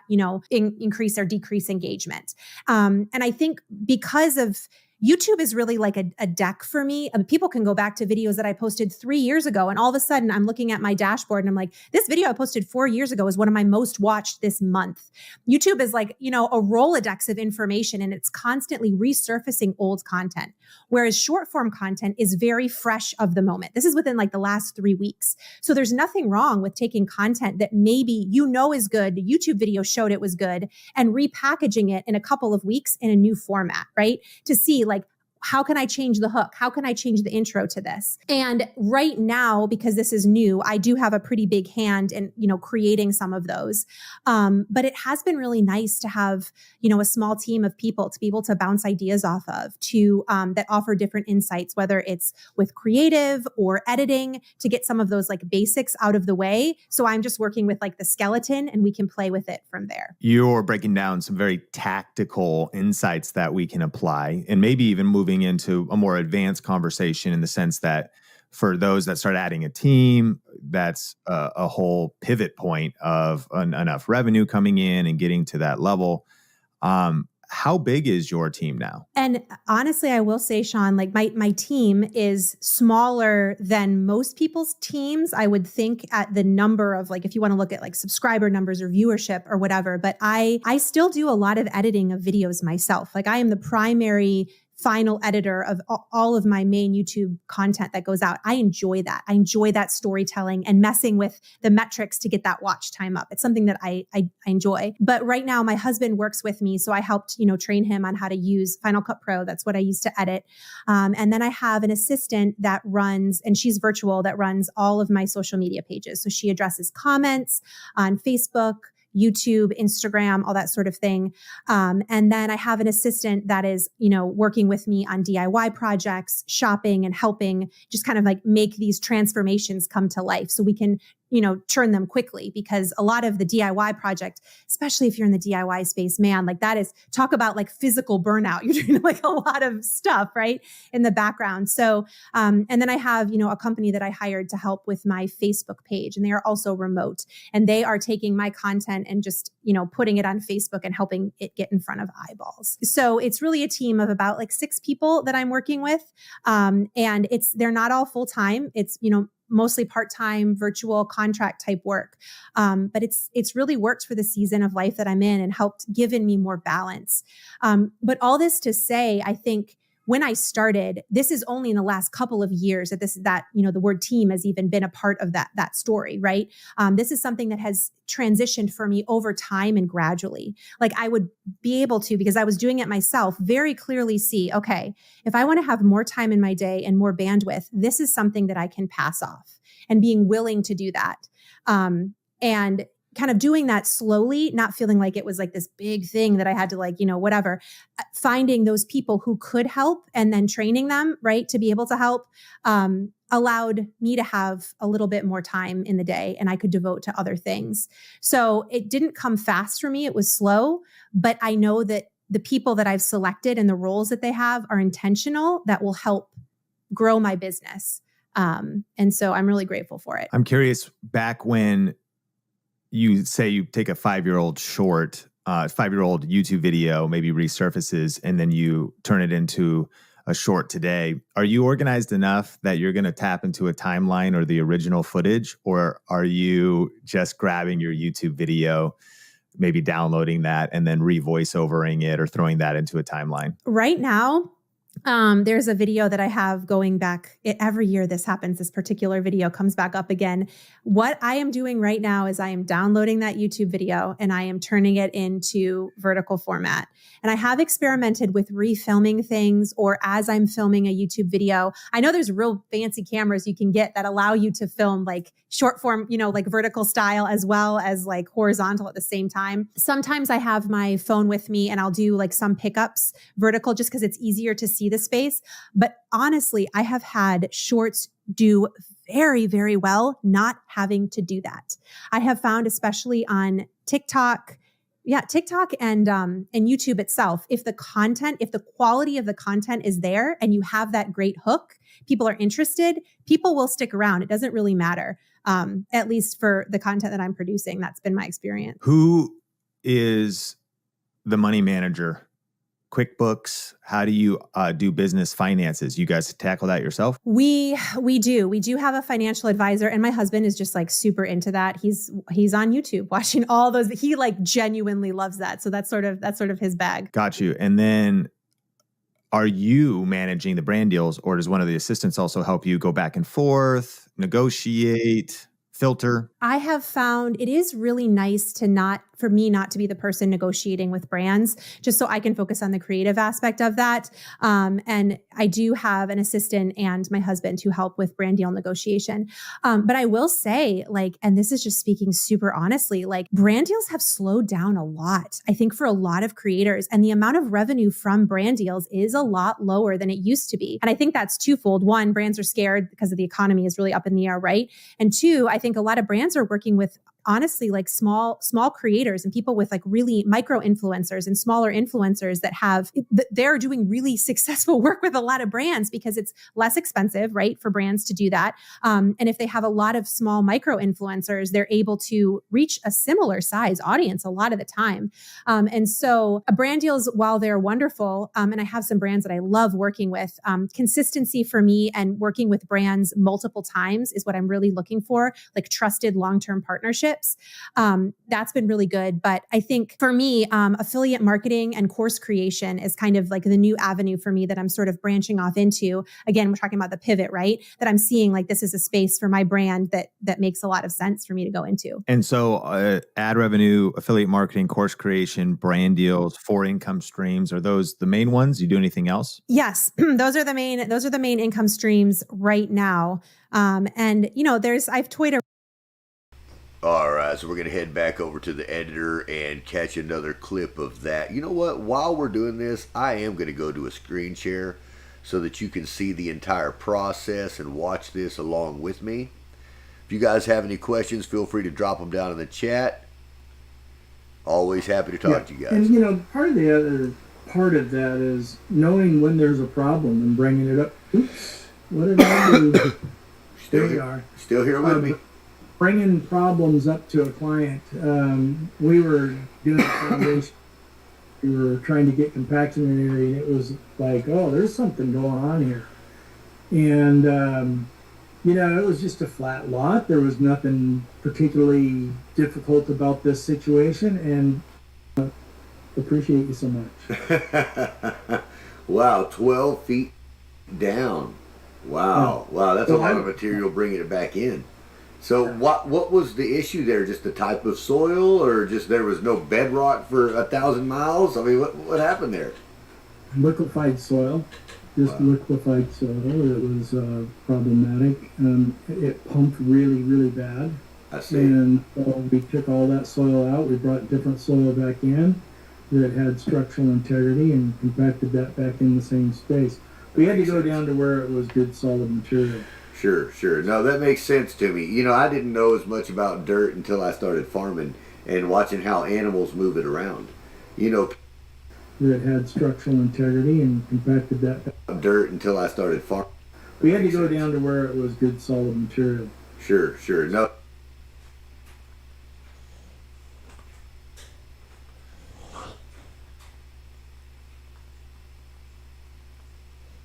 increase or decrease engagement? And I think because of YouTube is really like a deck for me. People can go back to videos that I posted 3 years ago, and all of a sudden I'm looking at my dashboard and I'm like, this video I posted 4 years ago is one of my most watched this month. YouTube is like, a Rolodex of information, and it's constantly resurfacing old content. Whereas short form content is very fresh of the moment. This is within like the last 3 weeks. So there's nothing wrong with taking content that maybe is good, the YouTube video showed it was good, and repackaging it in a couple of weeks in a new format, right? To see like, how can I change the hook? How can I change the intro to this? And right now, because this is new, I do have a pretty big hand in, creating some of those. But it has been really nice to have, a small team of people to be able to bounce ideas off of, that offer different insights, whether it's with creative or editing, to get some of those like basics out of the way. So I'm just working with like the skeleton, and we can play with it from there. You're breaking down some very tactical insights that we can apply, and maybe even moving into a more advanced conversation, in the sense that for those that start adding a team, that's a whole pivot point of enough revenue coming in and getting to that level. How big is your team now? And honestly, I will say, Sean, like my team is smaller than most people's teams. I would think at the number of like, if you want to look at like subscriber numbers or viewership or whatever, but I still do a lot of editing of videos myself. Like I am the primary final editor of all of my main YouTube content that goes out. I enjoy that. I enjoy that storytelling and messing with the metrics to get that watch time up. It's something that I enjoy. But right now my husband works with me. So I helped, train him on how to use Final Cut Pro. That's what I use to edit. And then I have an assistant that runs, and she's virtual, that runs all of my social media pages. So she addresses comments on Facebook, YouTube, Instagram, all that sort of thing. And then I have an assistant that is, working with me on DIY projects, shopping, and helping just kind of like make these transformations come to life so we can, turn them quickly, because a lot of the DIY project, especially if you're in the DIY space, man, like that is, talk about like physical burnout. You're doing like a lot of stuff, right, in the background. So, and then I have, a company that I hired to help with my Facebook page, and they are also remote, and they are taking my content and just, putting it on Facebook and helping it get in front of eyeballs. So it's really a team of about like 6 people that I'm working with. And they're not all full time. It's, mostly part-time virtual contract type work. But it's really worked for the season of life that I'm in and helped given me more balance. But all this to say, I think when I started, this is only in the last couple of years that the word team has even been a part of that story, right? This is something that has transitioned for me over time and gradually. Like I would be able to, because I was doing it myself, very clearly see, okay, if I want to have more time in my day and more bandwidth, this is something that I can pass off, and being willing to do that. And kind of doing that slowly, not feeling like it was like this big thing that I had to whatever, finding those people who could help and then training them, right, to be able to help, allowed me to have a little bit more time in the day and I could devote to other things. So it didn't come fast for me. It was slow, but I know that the people that I've selected and the roles that they have are intentional, that will help grow my business. And so I'm really grateful for it. I'm curious, back when you say you take a 5-year-old short, 5-year-old YouTube video, maybe resurfaces, and then you turn it into a short today. Are you organized enough that you're going to tap into a timeline or the original footage? Or are you just grabbing your YouTube video, maybe downloading that and then re-voice-overing it or throwing that into a timeline? Right now, there's a video that I have going back. Every year this happens. This particular video comes back up again. What I am doing right now is I am downloading that YouTube video and I am turning it into vertical format. And I have experimented with refilming things, or as I'm filming a YouTube video, I know there's real fancy cameras you can get that allow you to film like short form, like vertical style as well as like horizontal at the same time. Sometimes I have my phone with me and I'll do like some pickups vertical just because it's easier to see the space. But honestly, I have had shorts do very, very well not having to do that. I have found, especially on TikTok and YouTube itself, if the quality of the content is there and you have that great hook, people are interested, people will stick around. It doesn't really matter. At least for the content that I'm producing, that's been my experience. Who is the money manager? QuickBooks? How do you do business finances? You guys tackle that yourself? We do have a financial advisor, and my husband is just like super into that. He's on YouTube watching all those. He like genuinely loves that. So that's sort of his bag. Got you. And then are you managing the brand deals, or does one of the assistants also help you go back and forth, negotiate, filter? I have found it is really nice for me not to be the person negotiating with brands, just so I can focus on the creative aspect of that. And I do have an assistant and my husband who help with brand deal negotiation. But I will say, and this is just speaking super honestly, brand deals have slowed down a lot, I think, for a lot of creators. And the amount of revenue from brand deals is a lot lower than it used to be. And I think that's twofold. One, brands are scared because of the economy is really up in the air, right? And two, I think a lot of brands are working with honestly like small creators and people with like really micro influencers and smaller influencers they're doing really successful work with a lot of brands because it's less expensive, right, for brands to do that. And if they have a lot of small micro influencers, they're able to reach a similar size audience a lot of the time. And so brand deals, while they're wonderful, and I have some brands that I love working with, consistency for me and working with brands multiple times is what I'm really looking for, like trusted long-term partnerships. memberships. That's been really good. But I think for me, affiliate marketing and course creation is kind of like the new avenue for me that I'm sort of branching off into. Again, we're talking about the pivot, right? That I'm seeing like this is a space for my brand that makes a lot of sense for me to go into. And so ad revenue, affiliate marketing, course creation, brand deals, 4 income streams, are those the main ones? You do anything else? Yes, those are the main income streams right now. And you know, I've toyed around. All right, so we're going to head back over to the editor and catch another clip of that. You know what? While we're doing this, I am going to go to a screen share so that you can see the entire process and watch this along with me. If you guys have any questions, feel free to drop them down in the chat. Always happy to talk to you guys. And you know, part of the other part of that is knowing when there's a problem and bringing it up. Oops, what did I do? Still here with me. Bringing problems up to a client. We were doing a foundation. We were trying to get compaction in an area, and it was like, oh, there's something going on here. And, you know, it was just a flat lot. There was nothing particularly difficult about this situation, and appreciate you so much. Wow, 12 feet down. Wow, wow, that's a lot of material bringing it back in. So what was the issue there? Just the type of soil, or just there was no bedrock for 1,000 miles? I mean, what happened there? Liquefied soil, liquefied soil. It was problematic. It pumped really, really bad. I see. And we took all that soil out. We brought different soil back in that had structural integrity and compacted that back in the same space. We had to go down to where it was good, solid material. Sure. No, that makes sense to me. You know, I didn't know as much about dirt until I started farming and watching how animals move it around. You know, that had structural integrity and compacted that dirt until I started farming. We had to go down to where it was good, solid material. Sure. No.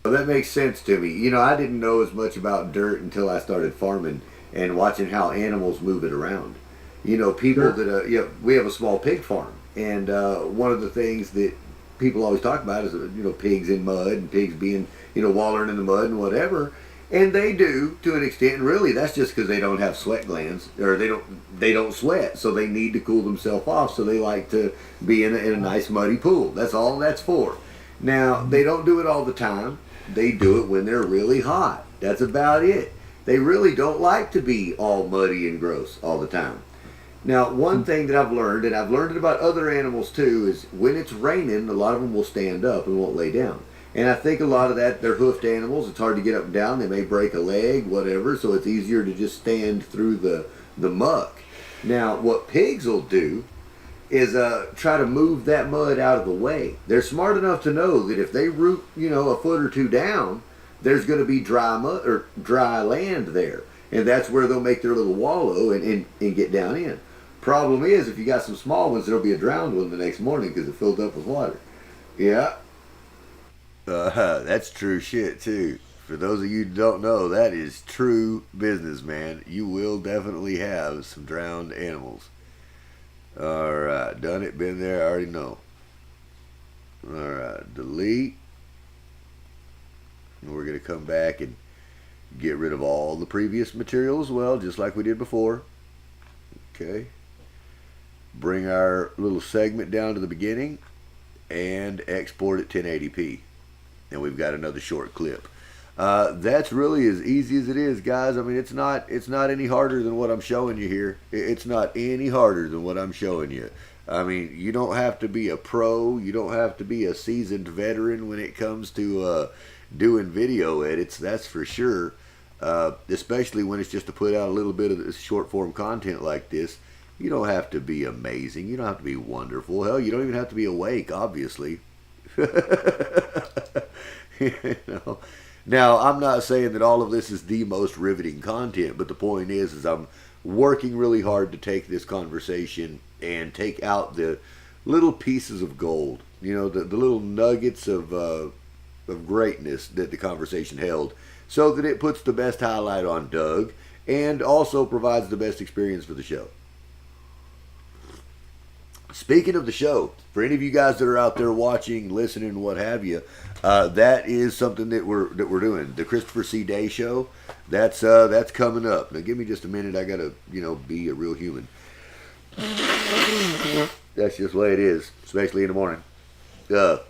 That makes sense to me. You know, I didn't know as much about dirt until I started farming and watching how animals move it around. You know, people that, we have a small pig farm. And one of the things that people always talk about is, you know, pigs in mud and pigs being, you know, wallowing in the mud and whatever. And they do to an extent. And really, that's just because they don't have sweat glands, or they don't sweat. So they need to cool themselves off. So they like to be in a nice muddy pool. That's all that's for. Now, they don't do it all the time. They do it when they're really hot. That's about it. They really don't like to be all muddy and gross all the time. Now, one thing that I've learned, and I've learned it about other animals too, is when it's raining, a lot of them will stand up and won't lay down. And I think a lot of that, they're hoofed animals. It's hard to get up and down. They may break a leg, whatever, so it's easier to just stand through the muck. Now, what pigs will do is try to move that mud out of the way. They're smart enough to know that if they root, you know, a foot or two down, there's going to be dry mud or dry land there, and that's where they'll make their little wallow and get down in. Problem is, if you got some small ones, there'll be a drowned one the next morning because it filled up with water. Yeah, that's true shit too. For those of you who don't know, that is true business, man. You will definitely have some drowned animals. Alright, done it, been there, I already know. Alright, delete. And we're going to come back and get rid of all the previous material as well, just like we did before. Okay. Bring our little segment down to the beginning and export it 1080p. And we've got another short clip. That's really as easy as it is, guys. I mean, it's not any harder than what I'm showing you here. It's not any harder than what I'm showing you. I mean, you don't have to be a pro. You don't have to be a seasoned veteran when it comes to doing video edits. That's for sure. Especially when it's just to put out a little bit of this short form content like this. You don't have to be amazing. You don't have to be wonderful. Hell, you don't even have to be awake, obviously. You know. Now, I'm not saying that all of this is the most riveting content, but the point is I'm working really hard to take this conversation and take out the little pieces of gold, you know, the little nuggets of greatness that the conversation held, so that it puts the best highlight on Doug and also provides the best experience for the show. Speaking of the show, for any of you guys that are out there watching, listening, what have you, that is something that we're doing. The Christopher C. Day Show. That's coming up. Now, give me just a minute. I gotta be a real human. That's just the way it is, especially in the morning. But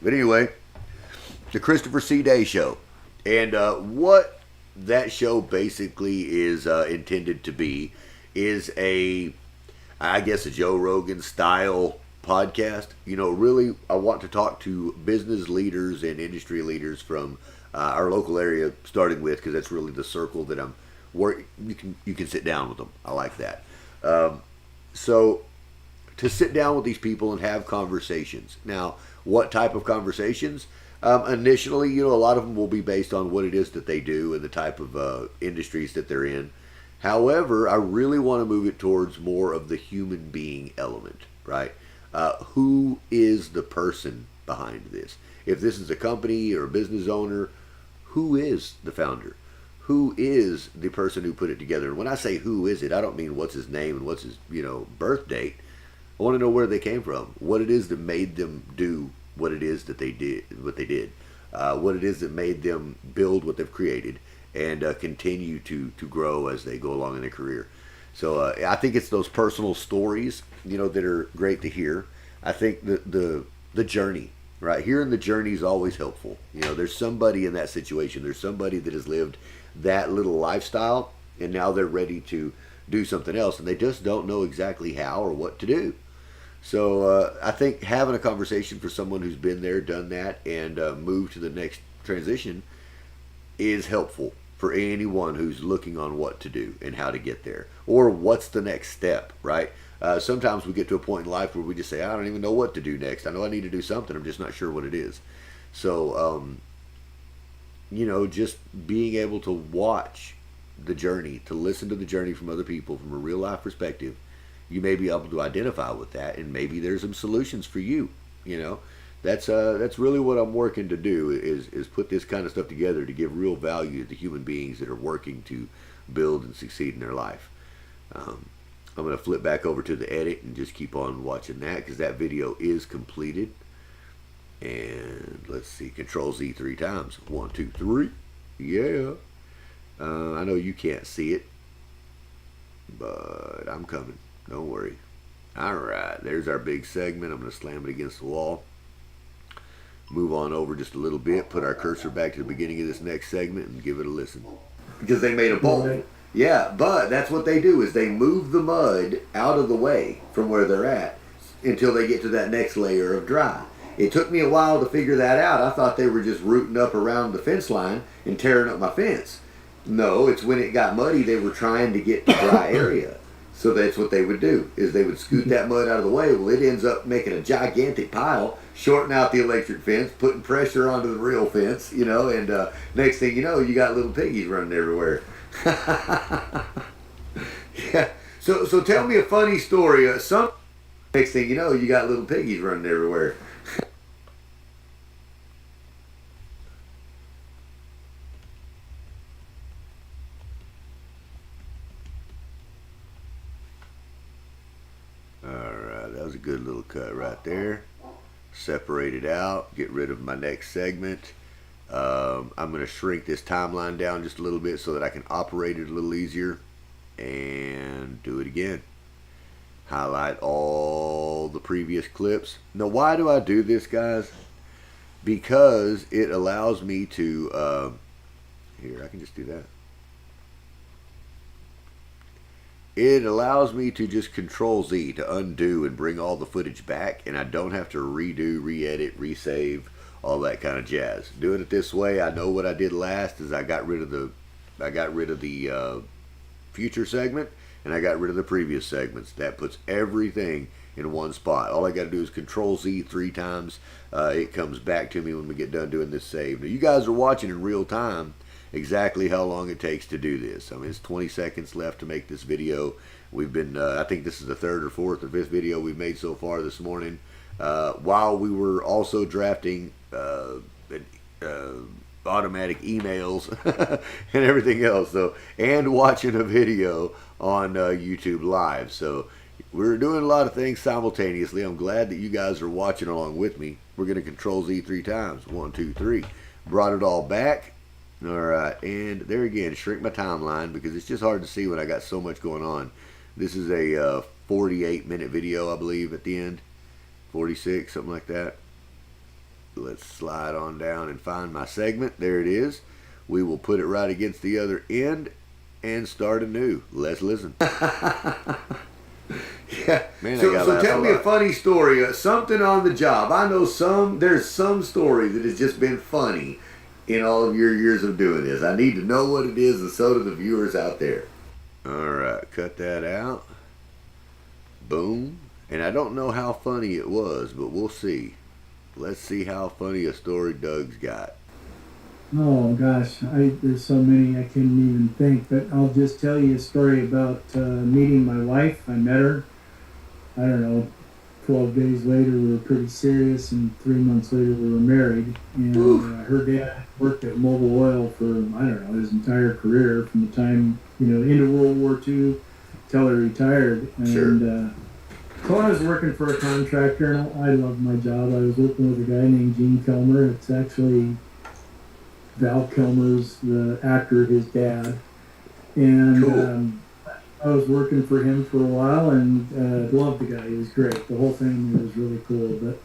anyway, the Christopher C. Day Show, and what that show basically is intended to be is I guess a Joe Rogan style podcast. Really, I want to talk to business leaders and industry leaders from our local area, starting with, because that's really the circle that I'm working. You can sit down with them. I like that. So to sit down with these people and have conversations. Now, what type of conversations? Initially, a lot of them will be based on what it is that they do and the type of industries that they're in. However, I really want to move it towards more of the human being element, right? Who is the person behind this? If this is a company or a business owner, who is the founder? Who is the person who put it together? And when I say who is it, I don't mean what's his name and what's his, birth date. I want to know where they came from, what it is that made them do what it is that they did, what it is that made them build what they've created, and continue to grow as they go along in their career. So I think it's those personal stories, that are great to hear. I think the journey, right? Hearing the journey is always helpful. There's somebody in that situation. There's somebody that has lived that little lifestyle, and now they're ready to do something else, and they just don't know exactly how or what to do. So I think having a conversation for someone who's been there, done that, and moved to the next transition is helpful for anyone who's looking on what to do and how to get there, or what's the next step, right? Sometimes we get to a point in life where we just say, I don't even know what to do next. I know I need to do something. I'm just not sure what it is. So, just being able to watch the journey, to listen to the journey from other people from a real life perspective, you may be able to identify with that, and maybe there's some solutions for you. That's really what I'm working to do, is put this kind of stuff together to give real value to the human beings that are working to build and succeed in their life. I'm going to flip back over to the edit and just keep on watching that, because that video is completed. And let's see, Control Z 3 times. 1, 2, 3. Yeah. I know you can't see it, but I'm coming. Don't worry. All right, there's our big segment. I'm going to slam it against the wall. Move on over just a little bit. Put our cursor back to the beginning of this next segment and give it a listen. Because they made a bowl. Yeah, but that's what they do, is they move the mud out of the way from where they're at until they get to that next layer of dry. It took me a while to figure that out. I thought they were just rooting up around the fence line and tearing up my fence. No, it's when it got muddy, they were trying to get to dry area. So that's what they would do, is they would scoot that mud out of the way. Well, it ends up making a gigantic pile, shorting out the electric fence, putting pressure onto the real fence, and next thing you know, you got little piggies running everywhere. Yeah. So tell me a funny story. Next thing you know, you got little piggies running everywhere. Alright, that was a good little cut right there. Separate it out, get rid of my next segment. I'm going to shrink this timeline down just a little bit so that I can operate it a little easier. And do it again. Highlight all the previous clips. Now, why do I do this, guys? Because it allows me to... here, I can just do that. It allows me to just Control Z to undo and bring all the footage back, and I don't have to redo, re-edit, resave, all that kind of jazz. Doing it this way, I know what I did last is I got rid of the future segment, and I got rid of the previous segments. That puts everything in one spot. All I got to do is Control Z 3 times. It comes back to me when we get done doing this save. Now, you guys are watching in real time exactly how long it takes to do this. I mean, it's 20 seconds left to make this video. We've been, I think this is the third or fourth or fifth video we've made so far this morning, while we were also drafting automatic emails and everything else. So, and watching a video on YouTube Live. So we're doing a lot of things simultaneously. I'm glad that you guys are watching along with me. We're going to Control Z 3 times. 1, 2, 3. Brought it all back. All right, and there again, shrink my timeline because it's just hard to see when I got so much going on. This is a 48-minute video, I believe, at the end. 46, something like that. Let's slide on down and find my segment. There it is. We will put it right against the other end and start anew. Let's listen. Yeah, man. So tell me a funny story, something on the job. I know there's some story that has just been funny in all of your years of doing this. I need to know what it is, and so do the viewers out there. All right, cut that out. Boom. And I don't know how funny it was, but we'll see. Let's see how funny a story Doug's got. Oh gosh, there's so many I couldn't even think, but I'll just tell you a story about meeting my wife. I met her, I don't know, 12 days later we were pretty serious, and 3 months later we were married. And her dad worked at Mobil Oil for, I don't know, his entire career, from the time, into World War II till he retired. And sure. So I was working for a contractor, and I loved my job. I was working with a guy named Gene Kilmer. It's actually Val Kilmer's, the actor, his dad. And cool. I was working for him for a while, and loved the guy. He was great. The whole family was really cool. But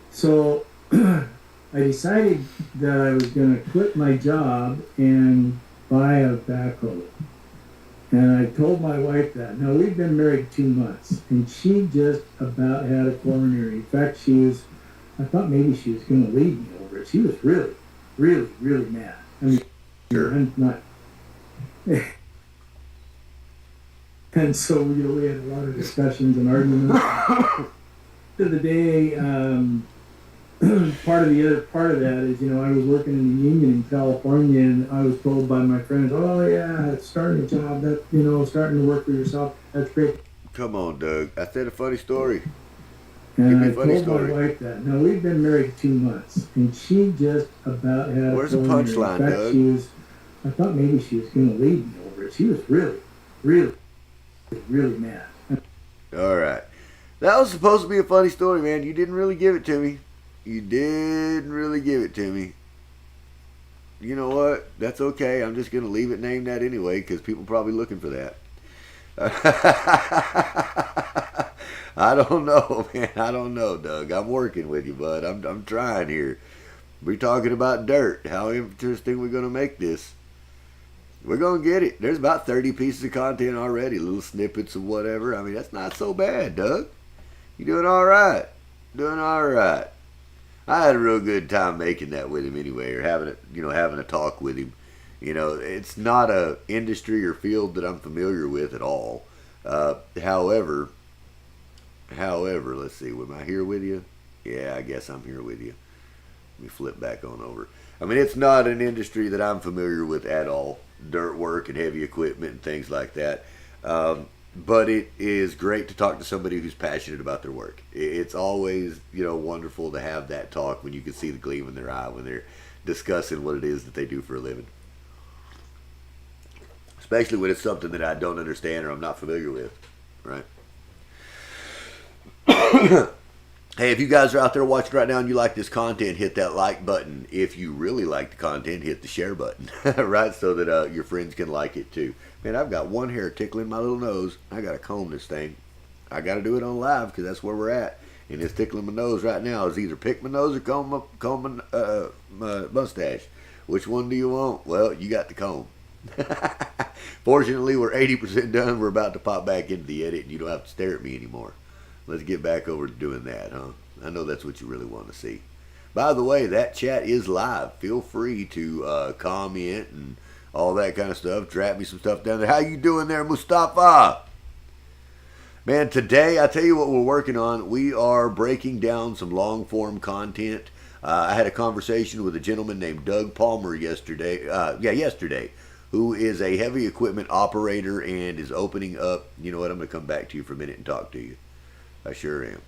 so I decided that I was going to quit my job and buy a backhoe. And I told my wife that. Now, we've been married 2 months, and she just about had a coronary. In fact, I thought maybe she was going to leave me over it. She was really, really, really mad. I mean, sure. I'm not. And so we had a lot of discussions and arguments. To the day, part of that is, I was working in the union in California, and I was told by my friends, oh yeah, it's starting a job, that, starting to work for yourself, that's great. Come on, Doug. I said a funny story. And I told my wife that. Now, we've been married 2 months, and she just about had Where's a the punchline, Doug? I thought maybe she was going to leave me over it. She was really, really, really mad. All right. That was supposed to be a funny story, man. You didn't really give it to me. You didn't really give it to me. You know what? That's okay. I'm just going to leave it named that anyway, because people are probably looking for that. I don't know, man. I don't know, Doug. I'm working with you, bud. I'm trying here. We're talking about dirt. How interesting we're going to make this. We're going to get it. There's about 30 pieces of content already. Little snippets of whatever. I mean, that's not so bad, Doug. You're doing all right. Doing all right. I had a real good time making that with him anyway, or having a talk with him. It's not a industry or field that I'm familiar with at all. However, let's see, am I here with you? Yeah, I guess I'm here with you. Let me flip back on over. I mean, it's not an industry that I'm familiar with at all. Dirt work and heavy equipment and things like that. But it is great to talk to somebody who's passionate about their work. It's always, wonderful to have that talk when you can see the gleam in their eye when they're discussing what it is that they do for a living. Especially when it's something that I don't understand or I'm not familiar with, right? Hey, if you guys are out there watching right now and you like this content, hit that like button. If you really like the content, hit the share button, right? So that your friends can like it too. Man, I've got one hair tickling my little nose. I got to comb this thing. I got to do it on live because that's where we're at. And it's tickling my nose right now. It's either pick my nose or comb my mustache. Which one do you want? Well, you got the comb. Fortunately, we're 80% done. We're about to pop back into the edit and you don't have to stare at me anymore. Let's get back over to doing that, huh? I know that's what you really want to see. By the way, that chat is live. Feel free to comment and all that kind of stuff. Drop me some stuff down there. How you doing there, Mustafa? Man, today, I tell you what we're working on. We are breaking down some long-form content. I had a conversation with a gentleman named Doug Palmer yesterday, who is a heavy equipment operator and is opening up. You know what? I'm going to come back to you for a minute and talk to you. I sure am.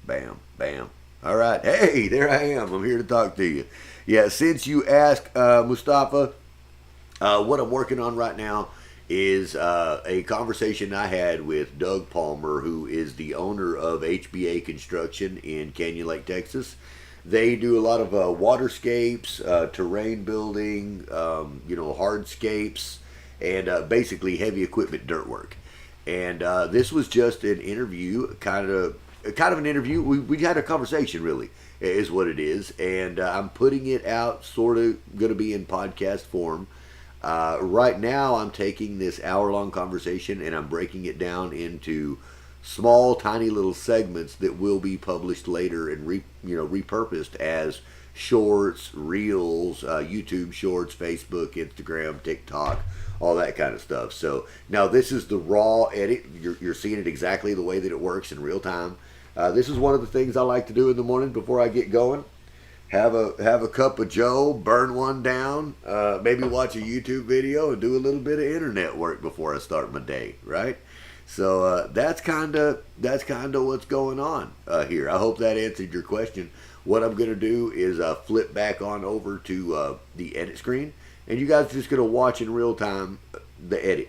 Bam, bam. All right. Hey, there I am. I'm here to talk to you. Yeah, since you asked, Mustafa, what I'm working on right now is a conversation I had with Doug Palmer, who is the owner of HBA Construction in Canyon Lake, Texas. They do a lot of waterscapes, terrain building, hardscapes, and basically heavy equipment dirt work. And this was just an interview, kind of an interview. We had a conversation, really, is what it is. And I'm putting it out, sort of going to be in podcast form. Right now, I'm taking this hour-long conversation and I'm breaking it down into small, tiny little segments that will be published later and repurposed as shorts, reels, YouTube shorts, Facebook, Instagram, TikTok, all that kind of stuff. So now this is the raw edit. You're seeing it exactly the way that it works in real time. This is one of the things I like to do in the morning before I get going. Have a cup of Joe, burn one down, maybe watch a YouTube video and do a little bit of internet work before I start my day, right? So that's kind of what's going on here. I hope that answered your question. What I'm going to do is flip back on over to the edit screen, and you guys are just going to watch in real time the edit.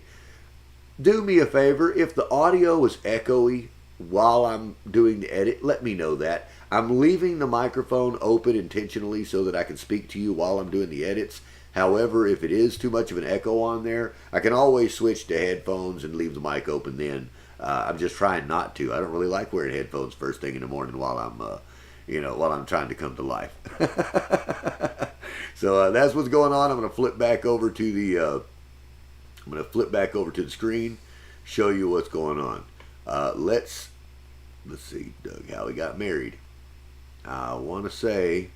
Do me a favor, if the audio is echoey while I'm doing the edit, let me know that. I'm leaving the microphone open intentionally so that I can speak to you while I'm doing the edits. However, if it is too much of an echo on there, I can always switch to headphones and leave the mic open then. I'm just trying not to. I don't really like wearing headphones first thing in the morning while I'm trying to come to life. So that's what's going on. I'm going to flip back over to the screen, show you what's going on. Let's see, Doug, how he got married. I want to say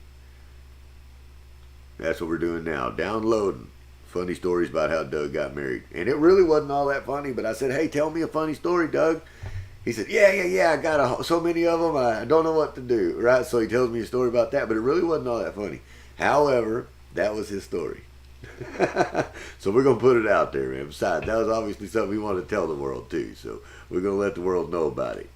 that's what we're doing now. Downloading funny stories about how Doug got married. And it really wasn't all that funny, but I said, hey, tell me a funny story, Doug. He said, yeah, I got so many of them, I don't know what to do, right? So he tells me a story about that, but it really wasn't all that funny. However, that was his story. So we're going to put it out there, man. Besides, that was obviously something we wanted to tell the world, too. So we're going to let the world know about it.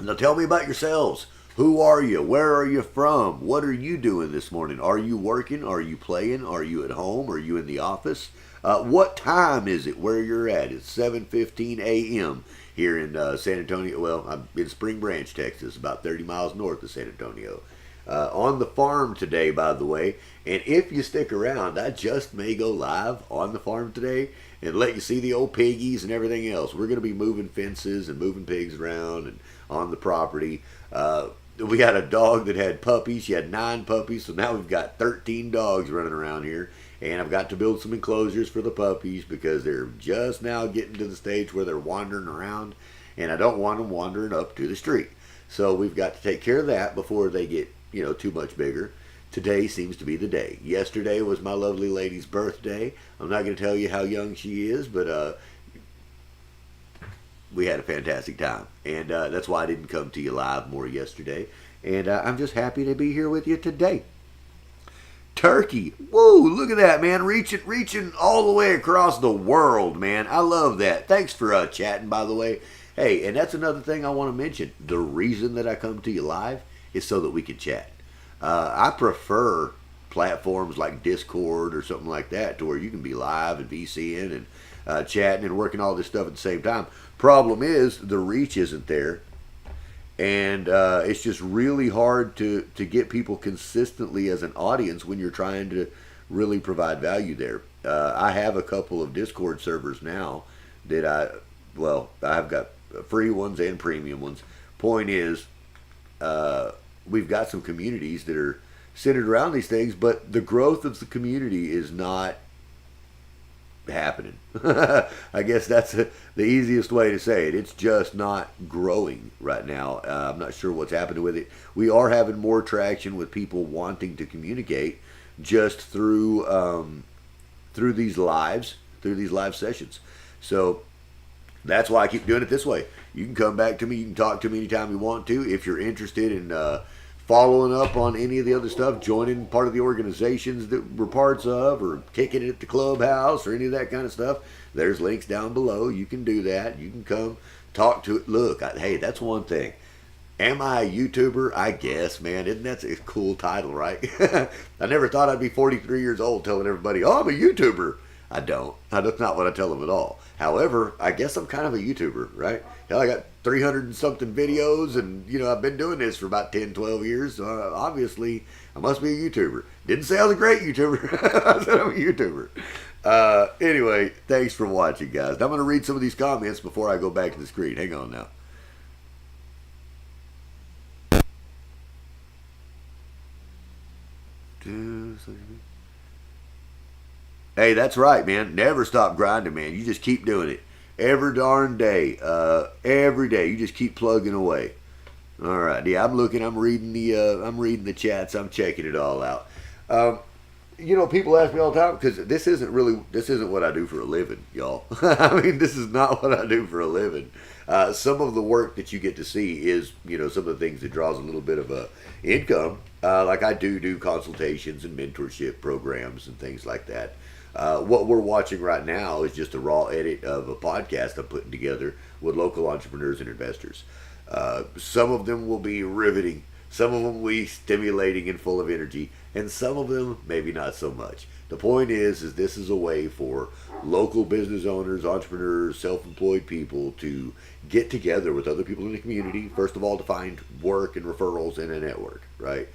Now tell me about yourselves. Who are you? Where are you from? What are you doing this morning? Are you working? Are you playing? Are you at home? Are you in the office? What time is it where you're at? It's 7:15 a.m. here in San Antonio. Well, I'm in Spring Branch, Texas, about 30 miles north of San Antonio. On the farm today, by the way. And if you stick around, I just may go live on the farm today and let you see the old piggies and everything else. We're going to be moving fences and moving pigs around and on the property. We had a dog that had puppies. She had 9 puppies, so now we've got 13 dogs running around here. And I've got to build some enclosures for the puppies because they're just now getting to the stage where they're wandering around, and I don't want them wandering up to the street. So we've got to take care of that before they get, too much bigger. Today seems to be the day. Yesterday was my lovely lady's birthday. I'm not going to tell you how young she is, but we had a fantastic time. And that's why I didn't come to you live more yesterday. And I'm just happy to be here with you today. Turkey. Whoa, look at that, man. Reaching all the way across the world, man. I love that. Thanks for chatting, by the way. Hey, and that's another thing I want to mention. The reason that I come to you live is so that we can chat. I prefer platforms like Discord or something like that to where you can be live and VCing and chatting and working all this stuff at the same time. Problem is, the reach isn't there. And it's just really hard to get people consistently as an audience when you're trying to really provide value there. I have a couple of Discord servers now that I've got free ones and premium ones. Point is, we've got some communities that are centered around these things, but the growth of the community is not happening. I guess that's the easiest way to say it. It's just not growing right now. I'm not sure what's happening with it. We are having more traction with people wanting to communicate just through these live sessions. So that's why I keep doing it this way. You can come back to me. You can talk to me anytime you want to. If you're interested in following up on any of the other stuff, joining part of the organizations that we're parts of, or kicking it at the Clubhouse, or any of that kind of stuff, there's links down below. You can do that. You can come talk to it. Look, hey, that's one thing. Am I a YouTuber? I guess, man. Isn't that a cool title, right? I never thought I'd be 43 years old telling everybody, oh, I'm a YouTuber. I don't. That's not what I tell them at all. However, I guess I'm kind of a YouTuber, right? Hell, I got 300 and something videos, and I've been doing this for about 10, 12 years. So obviously, I must be a YouTuber. Didn't say I was a great YouTuber. I said I'm a YouTuber. Anyway, thanks for watching, guys. I'm going to read some of these comments before I go back to the screen. Hang on now. Hey, that's right, man. Never stop grinding, man. You just keep doing it. Every darn day. Every day. You just keep plugging away. All right. Yeah, I'm looking. I'm reading the chats. I'm checking it all out. People ask me all the time, because this isn't what I do for a living, y'all. I mean, this is not what I do for a living. Some of the work that you get to see is, some of the things that draws a little bit of a income. Like I do consultations and mentorship programs and things like that. What we're watching right now is just a raw edit of a podcast I'm putting together with local entrepreneurs and investors. Some of them will be riveting. Some of them will be stimulating and full of energy. And some of them, maybe not so much. The point is this is a way for local business owners, entrepreneurs, self-employed people to get together with other people in the community. First of all, to find work and referrals in a network, right?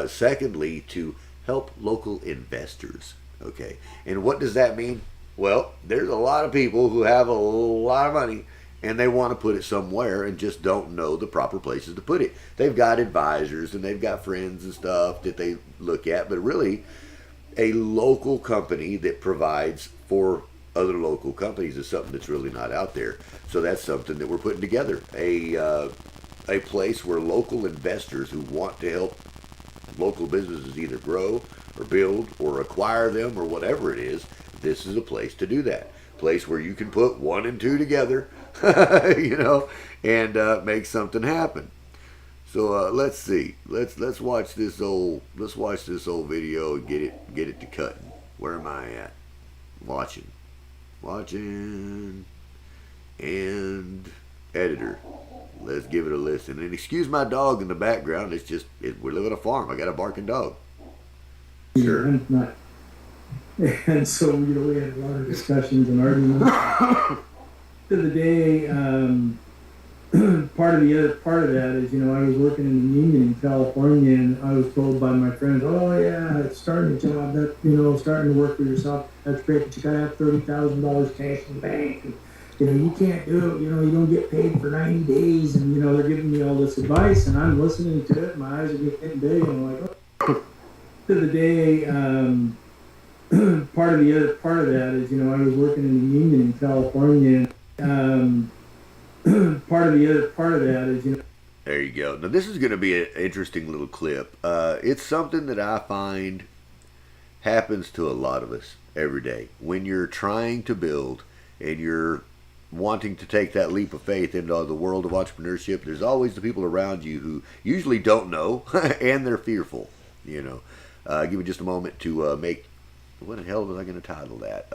Secondly, to help local investors, okay? And what does that mean? Well, there's a lot of people who have a lot of money, and they want to put it somewhere and just don't know the proper places to put it. They've got advisors and they've got friends and stuff that they look at, but really a local company that provides for other local companies is something that's really not out there. So that's something that we're putting together. A place where local investors who want to help local businesses either grow or build or acquire them or whatever it is, this is a place to do that. Place where you can put 1 and 2 together, and make something happen. So let's see. Let's watch this old video and get it to cutting. Where am I at? Watching, and editor. Let's give it a listen. And excuse my dog in the background. We live on a farm. I got a barking dog. Sure. And so, we had a lot of discussions and arguments. To the day, part of that is, I was working in the union in California, and I was told by my friends, oh yeah, it's starting a job, that, starting to work for yourself, that's great, but you gotta have $30,000 cash in the bank. And, you can't do it, you don't get paid for 90 days, and, they're giving me all this advice, and I'm listening to it, my eyes are getting big, and I'm like, oh. To the day, part of that is, I was working in the union in California. Part of that is, There you go. Now this is going to be an interesting little clip. It's something that I find happens to a lot of us every day. When you're trying to build and you're wanting to take that leap of faith into the world of entrepreneurship, there's always the people around you who usually don't know and they're fearful. Give me just a moment to make. What the hell was I going to title that?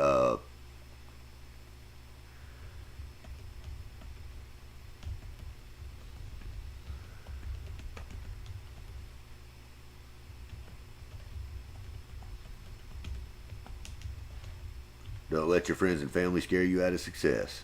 Don't let your friends and family scare you out of success.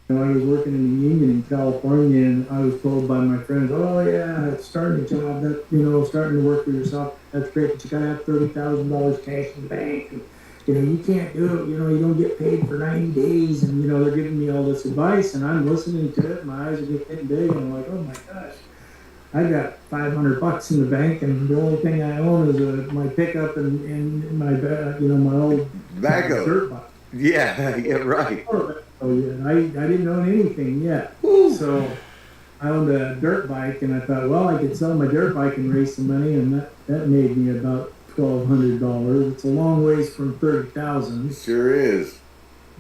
I was working in the union in California, and I was told by my friends, oh yeah, it's starting a job, that, starting to work for yourself, that's great, but you gotta have $30,000 cash in the bank. And, you can't do it, you don't get paid for 90 days, and, they're giving me all this advice, and I'm listening to it, my eyes are getting big, and I'm like, oh my gosh, I got $500 in the bank, and the only thing I own is my pickup and my, my old Tobacco. Dirt bike. Yeah, right. Oh yeah, I didn't own anything yet. Ooh. So I owned a dirt bike, and I thought, well, I could sell my dirt bike and raise some money, and that made me about $1,200. It's a long ways from $30,000. Sure is.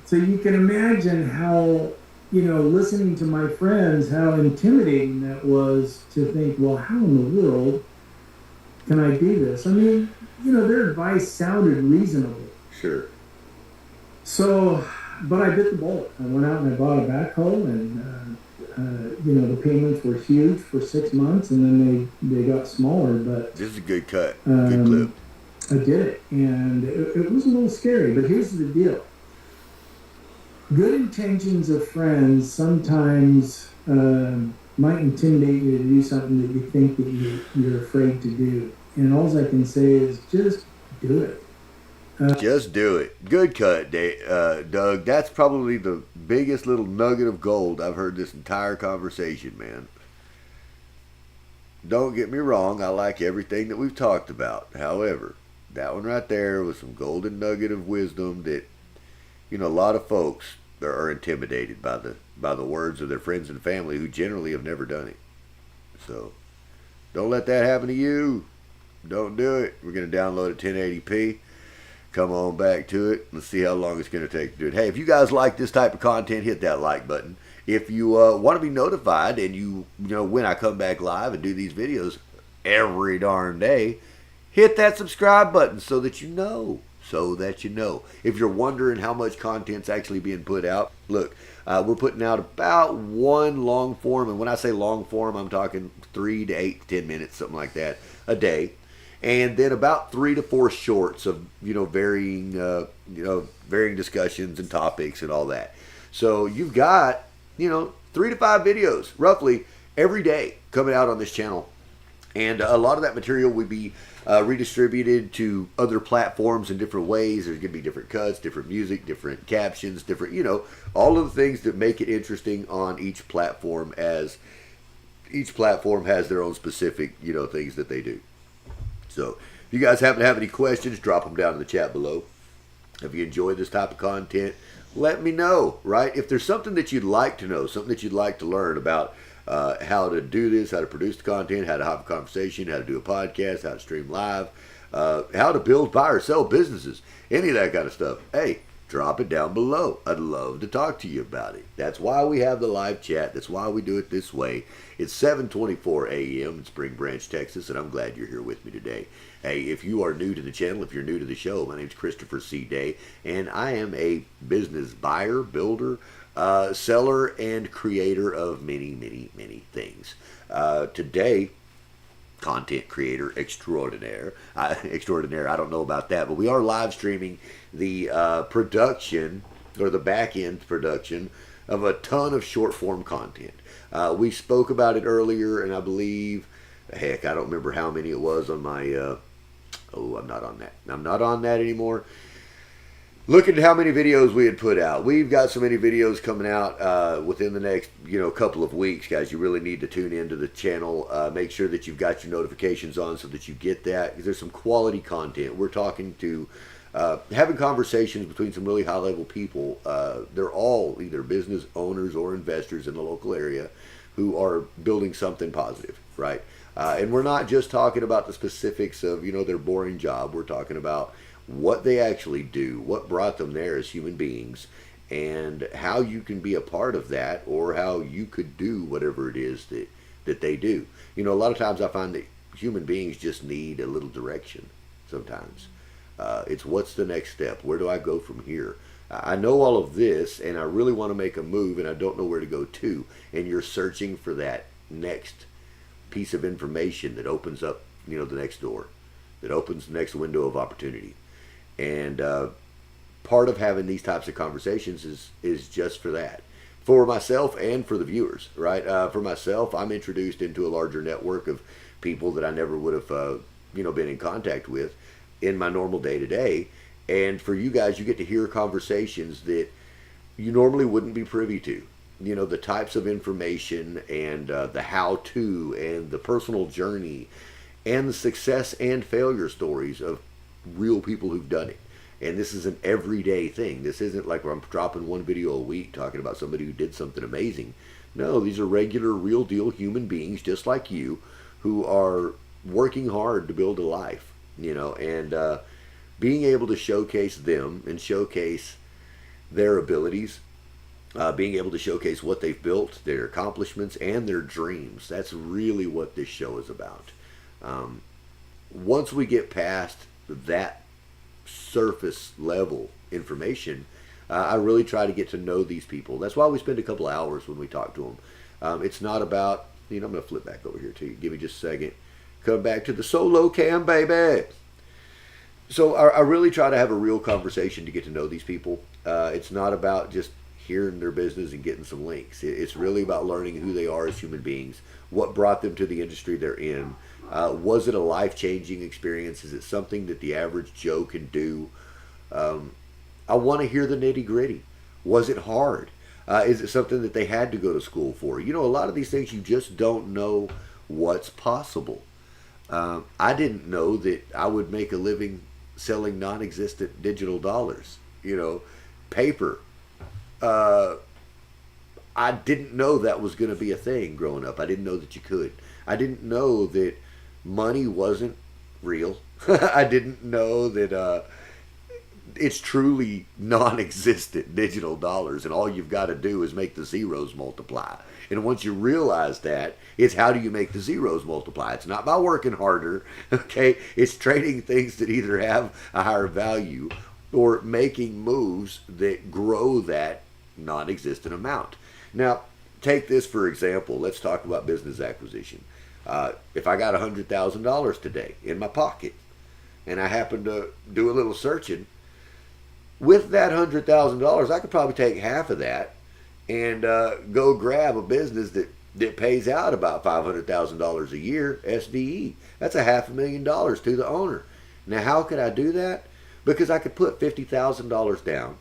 So you can imagine how, listening to my friends, how intimidating that was to think, well, how in the world can I do this? I mean, their advice sounded reasonable. Sure. So, but I bit the bullet. I went out and I bought a backhoe, and the payments were huge for 6 months, and then they got smaller. But this is a good cut, good clip. I did it, and it was a little scary, but here's the deal. Good intentions of friends sometimes might intimidate you to do something that you think that you're afraid to do. And all I can say is just do it. Just do it. Good cut, Doug. That's probably the biggest little nugget of gold I've heard this entire conversation, man. Don't get me wrong, I like everything that we've talked about. However, that one right there was some golden nugget of wisdom that, a lot of folks are intimidated by the words of their friends and family who generally have never done it. So, don't let that happen to you. Don't do it. We're going to download it 1080p. Come on back to it. Let's see how long it's going to take to do it. Hey, if you guys like this type of content, hit that like button. If you want to be notified and you know when I come back live and do these videos every darn day, hit that subscribe button so that you know. If you're wondering how much content's actually being put out, look, we're putting out about one long form, and when I say long form, I'm talking 3 to 8 to 10 minutes, something like that, a day. And then about 3 to 4 shorts of varying discussions and topics and all that. So you've got 3 to 5 videos roughly every day coming out on this channel, and a lot of that material would be redistributed to other platforms in different ways. There's going to be different cuts, different music, different captions, different all of the things that make it interesting on each platform, as each platform has their own specific things that they do. So if you guys happen to have any questions, drop them down in the chat below. If you enjoy this type of content, let me know, right? If there's something that you'd like to know, something that you'd like to learn about how to do this, how to produce the content, how to have a conversation, how to do a podcast, how to stream live, how to build, buy, or sell businesses, any of that kind of stuff, hey, drop it down below. I'd love to talk to you about it. That's why we have the live chat. That's why we do it this way. It's 7:24 a.m. in Spring Branch, Texas, and I'm glad you're here with me today. Hey, if you are new to the channel, if you're new to the show, my name's Christopher C. Day, and I am a business buyer, builder, seller, and creator of many, many, many things. Today, content creator extraordinaire. Extraordinaire, I don't know about that, but we are live streaming the production, or the back end production, of a ton of short form content. We spoke about it earlier, and I believe, heck, I don't remember how many it was on my, I'm not on that. I'm not on that anymore. Look at how many videos we had put out. We've got so many videos coming out within the next, couple of weeks, guys. You really need to tune into the channel. Make sure that you've got your notifications on so that you get that, because there's some quality content. We're talking to, having conversations between some really high-level people. They're all either business owners or investors in the local area who are building something positive, right? And we're not just talking about the specifics of, their boring job. We're talking about what they actually do, what brought them there as human beings, and how you can be a part of that, or how you could do whatever it is that they do. A lot of times I find that human beings just need a little direction sometimes. It's what's the next step? Where do I go from here? I know all of this, and I really want to make a move, and I don't know where to go to. And you're searching for that next piece of information that opens up, the next door, that opens the next window of opportunity. And part of having these types of conversations is just for that, for myself and for the viewers, right? For myself, I'm introduced into a larger network of people that I never would have, been in contact with in my normal day-to-day. And for you guys, you get to hear conversations that you normally wouldn't be privy to. The types of information and the how-to and the personal journey and the success and failure stories of real people who've done it. And this is an everyday thing. This isn't like where I'm dropping one video a week talking about somebody who did something amazing. No, these are regular, real deal human beings just like you, who are working hard to build a life, and being able to showcase them and showcase their abilities, being able to showcase what they've built, their accomplishments, and their dreams. That's really what this show is about. Once we get past that surface level information, I really try to get to know these people. That's why we spend a couple hours when we talk to them. It's not about, I'm going to flip back over here to you. Give me just a second. Come back to the solo cam, baby. So I really try to have a real conversation to get to know these people. It's not about just hearing their business and getting some links. It's really about learning who they are as human beings, what brought them to the industry they're in. Was it a life-changing experience? Is it something that the average Joe can do? I want to hear the nitty-gritty. Was it hard? Is it something that they had to go to school for? You know, a lot of these things you just don't know what's possible. I didn't know that I would make a living selling non-existent digital dollars, you know, paper. I didn't know that was going to be a thing growing up. I didn't know that you could. I didn't know that money wasn't real. I didn't know that it's truly non-existent digital dollars, and all you've got to do is make the zeros multiply. And once you realize that, it's how do you make the zeros multiply? It's not by working harder, okay? It's trading things that either have a higher value or making moves that grow that non-existent amount. Now, take this for example. Let's talk about business acquisition. If I got $100,000 today in my pocket, and I happen to do a little searching, with that $100,000, I could probably take half of that and go grab a business that pays out about $500,000 a year, SDE. That's $500,000 to the owner. Now, how could I do that? Because I could put $50,000 down,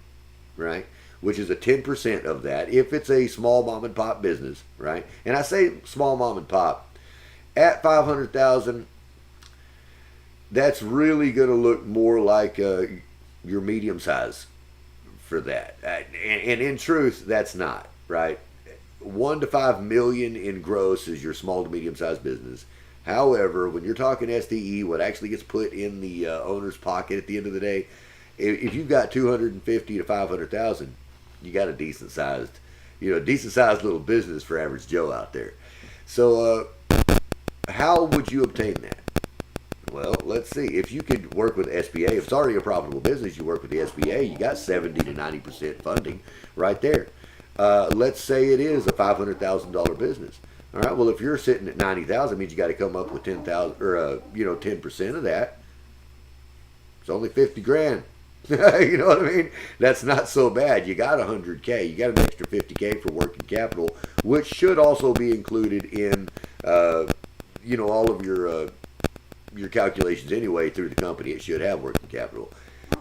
right? Which is a 10% of that if it's a small mom and pop business, right? And I say small mom and pop. At $500,000, that's really going to look more like your medium size for that. And in truth, that's not, right? 1 to 5 million in gross is your small to medium sized business. However, when you're talking SDE, what actually gets put in the owner's pocket at the end of the day, if you've got 250 to 500,000, you got a decent sized little business for average Joe out there. So how would you obtain that? Well, let's see. If you could work with SBA, if it's already a profitable business, you work with the SBA, you got 70 to 90% funding right there. Let's say it is a $500,000 business. All right. Well, if you're sitting at 90,000, means you got to come up with 10,000 or 10% of that. It's only 50 grand. You know what I mean? That's not so bad. You got 100K. You got an extra 50K for working capital, which should also be included in all of your calculations anyway through the company. It should have working capital.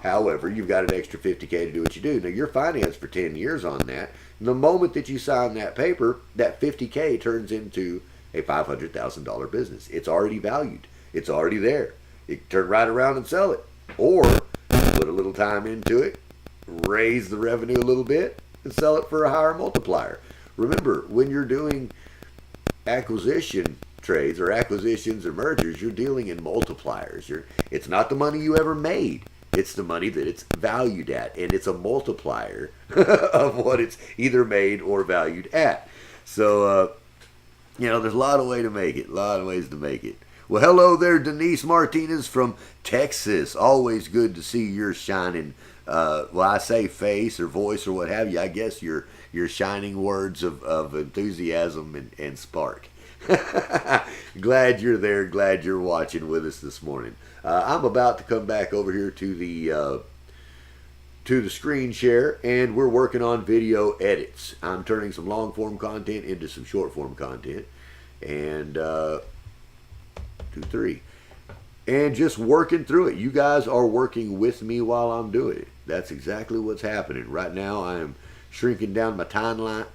However, you've got an extra 50K to do what you do. Now, you're financed for 10 years on that. And the moment that you sign that paper, that 50K turns into a $500,000 business. It's already valued. It's already there. You can turn right around and sell it. Or put a little time into it, raise the revenue a little bit, and sell it for a higher multiplier. Remember, when you're doing acquisition trades or acquisitions or mergers, you're dealing in multipliers. It's not the money you ever made. It's the money that it's valued at, and it's a multiplier of what it's either made or valued at. So, there's a lot of ways to make it. A lot of ways to make it. Well, hello there, Denise Martinez from Texas. Always good to see your shining, I say face or voice or what have you. I guess your shining words of enthusiasm and spark. Glad you're there. Glad you're watching with us this morning. I'm about to come back over here to the screen share, and we're working on video edits. I'm turning some long form content into some short form content, and 2, 3, and just working through it. You guys are working with me while I'm doing it. That's exactly what's happening right now. I am shrinking down my timeline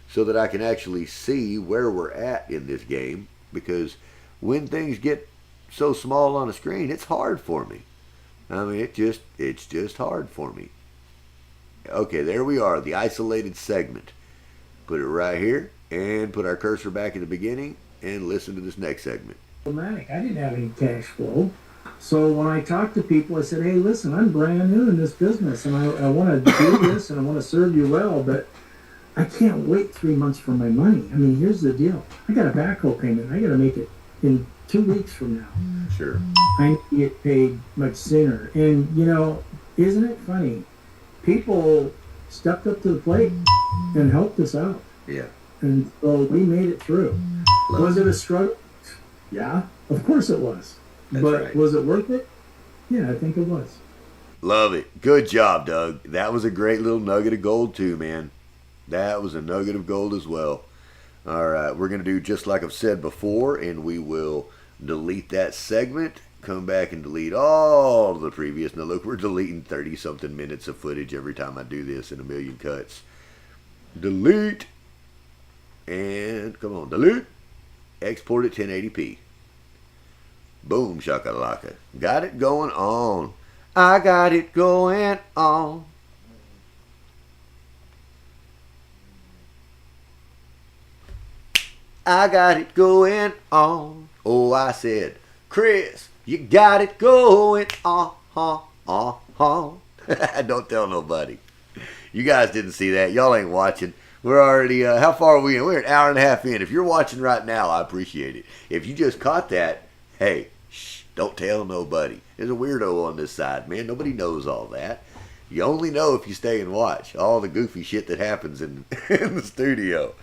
so that I can actually see where we're at in this game, because when things get so small on a screen, it's hard for me. I mean, it's just hard for me. Okay, there we are, the isolated segment. Put it right here and put our cursor back in the beginning and listen to this next segment. I didn't have any cash flow. So when I talked to people, I said, hey, listen, I'm brand new in this business, and I want to do this, and I want to serve you well, but I can't wait 3 months for my money. I mean, here's the deal. I got a backhoe payment. I got to make it in 2 weeks from now. Sure. I need to get paid much sooner. And, isn't it funny? People stepped up to the plate and helped us out. Yeah. And so we made it through. Was it a struggle? Yeah, of course it was. but right. was it worth it? Yeah, I think it was. Love it. Good job, Doug. That was a great little nugget of gold too, man. That was a nugget of gold as well. All right, we're going to do just like I've said before, and we will delete that segment, come back and delete all of the previous. Now, look, we're deleting 30-something minutes of footage every time I do this in a million cuts. Delete. And, come on, delete. Export at 1080p. Boom, shakalaka. Got it going on. I got it going on. I got it going on. Oh, I said, Chris, you got it going on. Don't tell nobody. You guys didn't see that. Y'all ain't watching. We're already, how far are we in? We're an hour and a half in. If you're watching right now, I appreciate it. If you just caught that, hey, shh, don't tell nobody. There's a weirdo on this side, man. Nobody knows all that. You only know if you stay and watch all the goofy shit that happens in the studio.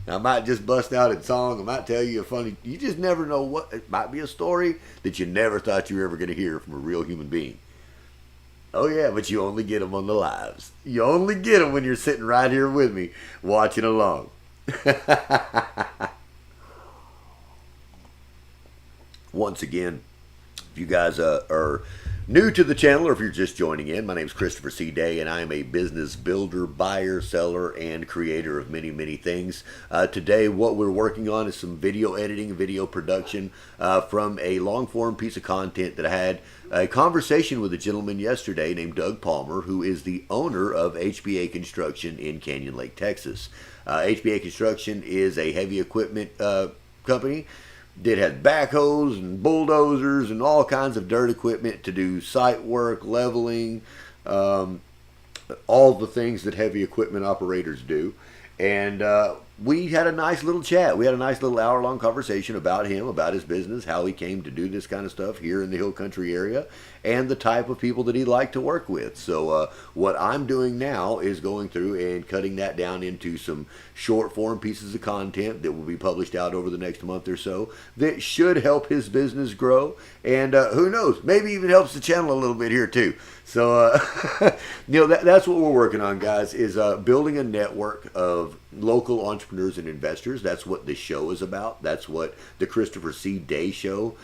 I might just bust out in song. I might tell you a funny. You just never know what. It might be a story that you never thought you were ever going to hear from a real human being. Oh yeah, but you only get them on the lives. You only get them when you're sitting right here with me, watching along. Once again, if you guys are new to the channel, or if you're just joining in, my name is Christopher C. Day, and I am a business builder, buyer, seller, and creator of many, many things. Today, what we're working on is some video editing, video production from a long-form piece of content that I had a conversation with a gentleman yesterday named Doug Palmer, who is the owner of HBA Construction in Canyon Lake, Texas. HBA Construction is a heavy equipment company. It had backhoes and bulldozers and all kinds of dirt equipment to do site work, leveling, all the things that heavy equipment operators do. And we had a nice little chat. We had a nice little hour-long conversation about him, about his business, how he came to do this kind of stuff here in the Hill Country area, and the type of people that he liked to work with. So what I'm doing now is going through and cutting that down into some short-form pieces of content that will be published out over the next month or so that should help his business grow. And who knows, maybe even helps the channel a little bit here too. So, that's what we're working on, guys, is building a network of local entrepreneurs and investors. That's what this show is about. That's what the Christopher C. Day Show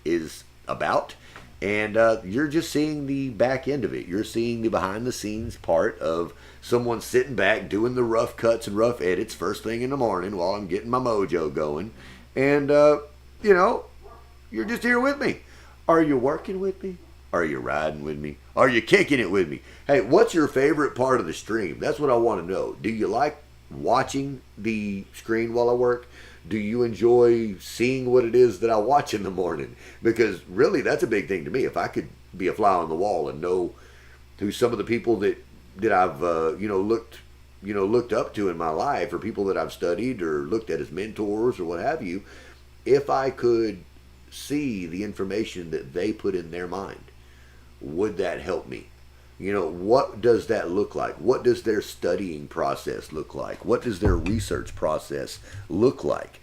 is about. And you're just seeing the back end of it. You're seeing the behind-the-scenes part of someone sitting back doing the rough cuts and rough edits first thing in the morning while I'm getting my mojo going. And, you're just here with me. Are you working with me? Are you riding with me? Are you kicking it with me? Hey, what's your favorite part of the stream? That's what I want to know. Do you like watching the screen while I work? Do you enjoy seeing what it is that I watch in the morning? Because really, that's a big thing to me. If I could be a fly on the wall and know who some of the people that I've looked up to in my life, or people that I've studied or looked at as mentors or what have you, if I could see the information that they put in their mind, would that help me? What does that look like? What does their studying process look like? What does their research process look like?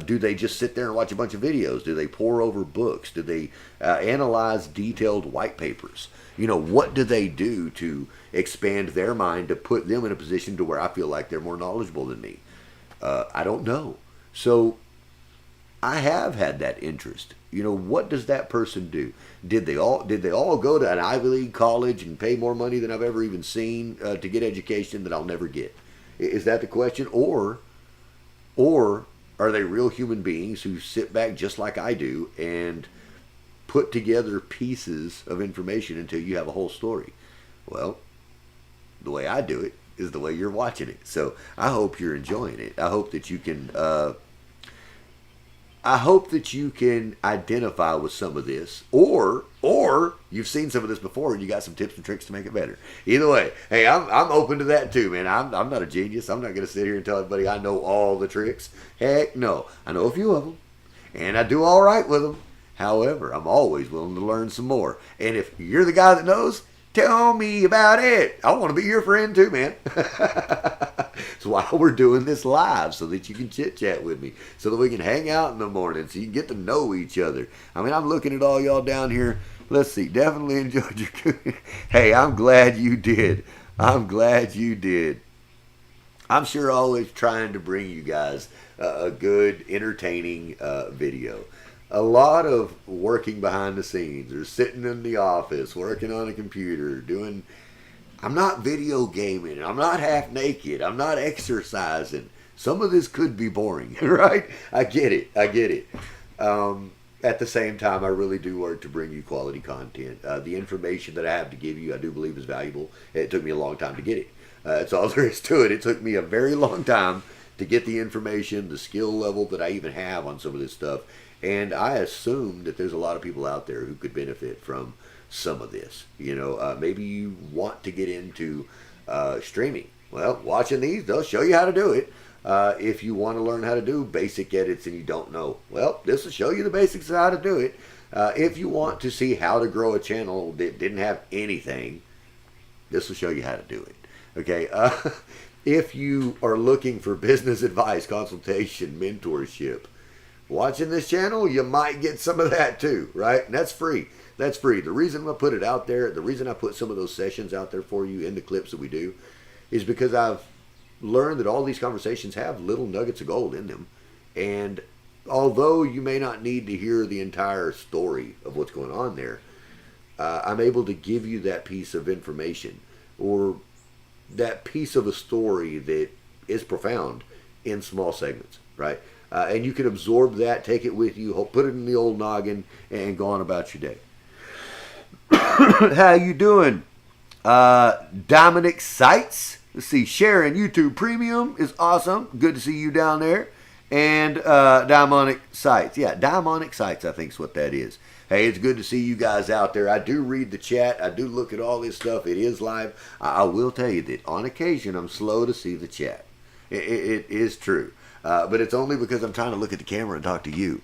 Do they just sit there and watch a bunch of videos? Do they pore over books? Do they analyze detailed white papers? What do they do to expand their mind to put them in a position to where I feel like they're more knowledgeable than me? I don't know. So I have had that interest. What does that person do? Did they all go to an Ivy League college and pay more money than I've ever even seen to get education that I'll never get? Is that the question? Or are they real human beings who sit back just like I do and put together pieces of information until you have a whole story? Well, the way I do it is the way you're watching it. So I hope you're enjoying it. I hope that you can identify with some of this, or you've seen some of this before and you got some tips and tricks to make it better. Either way, hey, I'm open to that too, man. I'm not a genius. I'm not going to sit here and tell everybody I know all the tricks. Heck no. I know a few of them, and I do all right with them. However, I'm always willing to learn some more. And if you're the guy that knows, tell me about it. I want to be your friend too, man. It's why we're doing this live, so that you can chit chat with me, so that we can hang out in the morning, so you can get to know each other. I mean, I'm looking at all y'all down here. Let's see. Definitely enjoyed your cooking. Hey, I'm glad you did. I'm glad you did. I'm sure always trying to bring you guys a good, entertaining video. A lot of working behind the scenes, or sitting in the office, working on a computer, doing. I'm not video gaming. I'm not half naked. I'm not exercising. Some of this could be boring, right? I get it. I get it. At the same time, I really do work to bring you quality content. The information that I have to give you, I do believe is valuable. It took me a long time to get it. That's all there is to it. It took me a very long time to get the information, the skill level that I even have on some of this stuff. And I assume that there's a lot of people out there who could benefit from some of this. You know, maybe you want to get into streaming. Well, watching these, they'll show you how to do it. If you want to learn how to do basic edits and you don't know, well, this will show you the basics of how to do it. If you want to see how to grow a channel that didn't have anything, this will show you how to do it. Okay. If you are looking for business advice, consultation, mentorship, watching this channel, you might get some of that too, right? And that's free. That's free. The reason I put it out there, the reason I put some of those sessions out there for you in the clips that we do, is because I've learned that all these conversations have little nuggets of gold in them. And although you may not need to hear the entire story of what's going on there, I'm able to give you that piece of information, or that piece of a story that is profound in small segments, right? And you can absorb that, take it with you, put it in the old noggin, and go on about your day. How you doing? Dominic Sites. Let's see. Sharon, YouTube Premium is awesome. Good to see you down there. And Dominic Sites. Yeah, Dominic Sites, I think is what that is. Hey, it's good to see you guys out there. I do read the chat. I do look at all this stuff. It is live. I will tell you that on occasion I'm slow to see the chat. It is true. But it's only because I'm trying to look at the camera and talk to you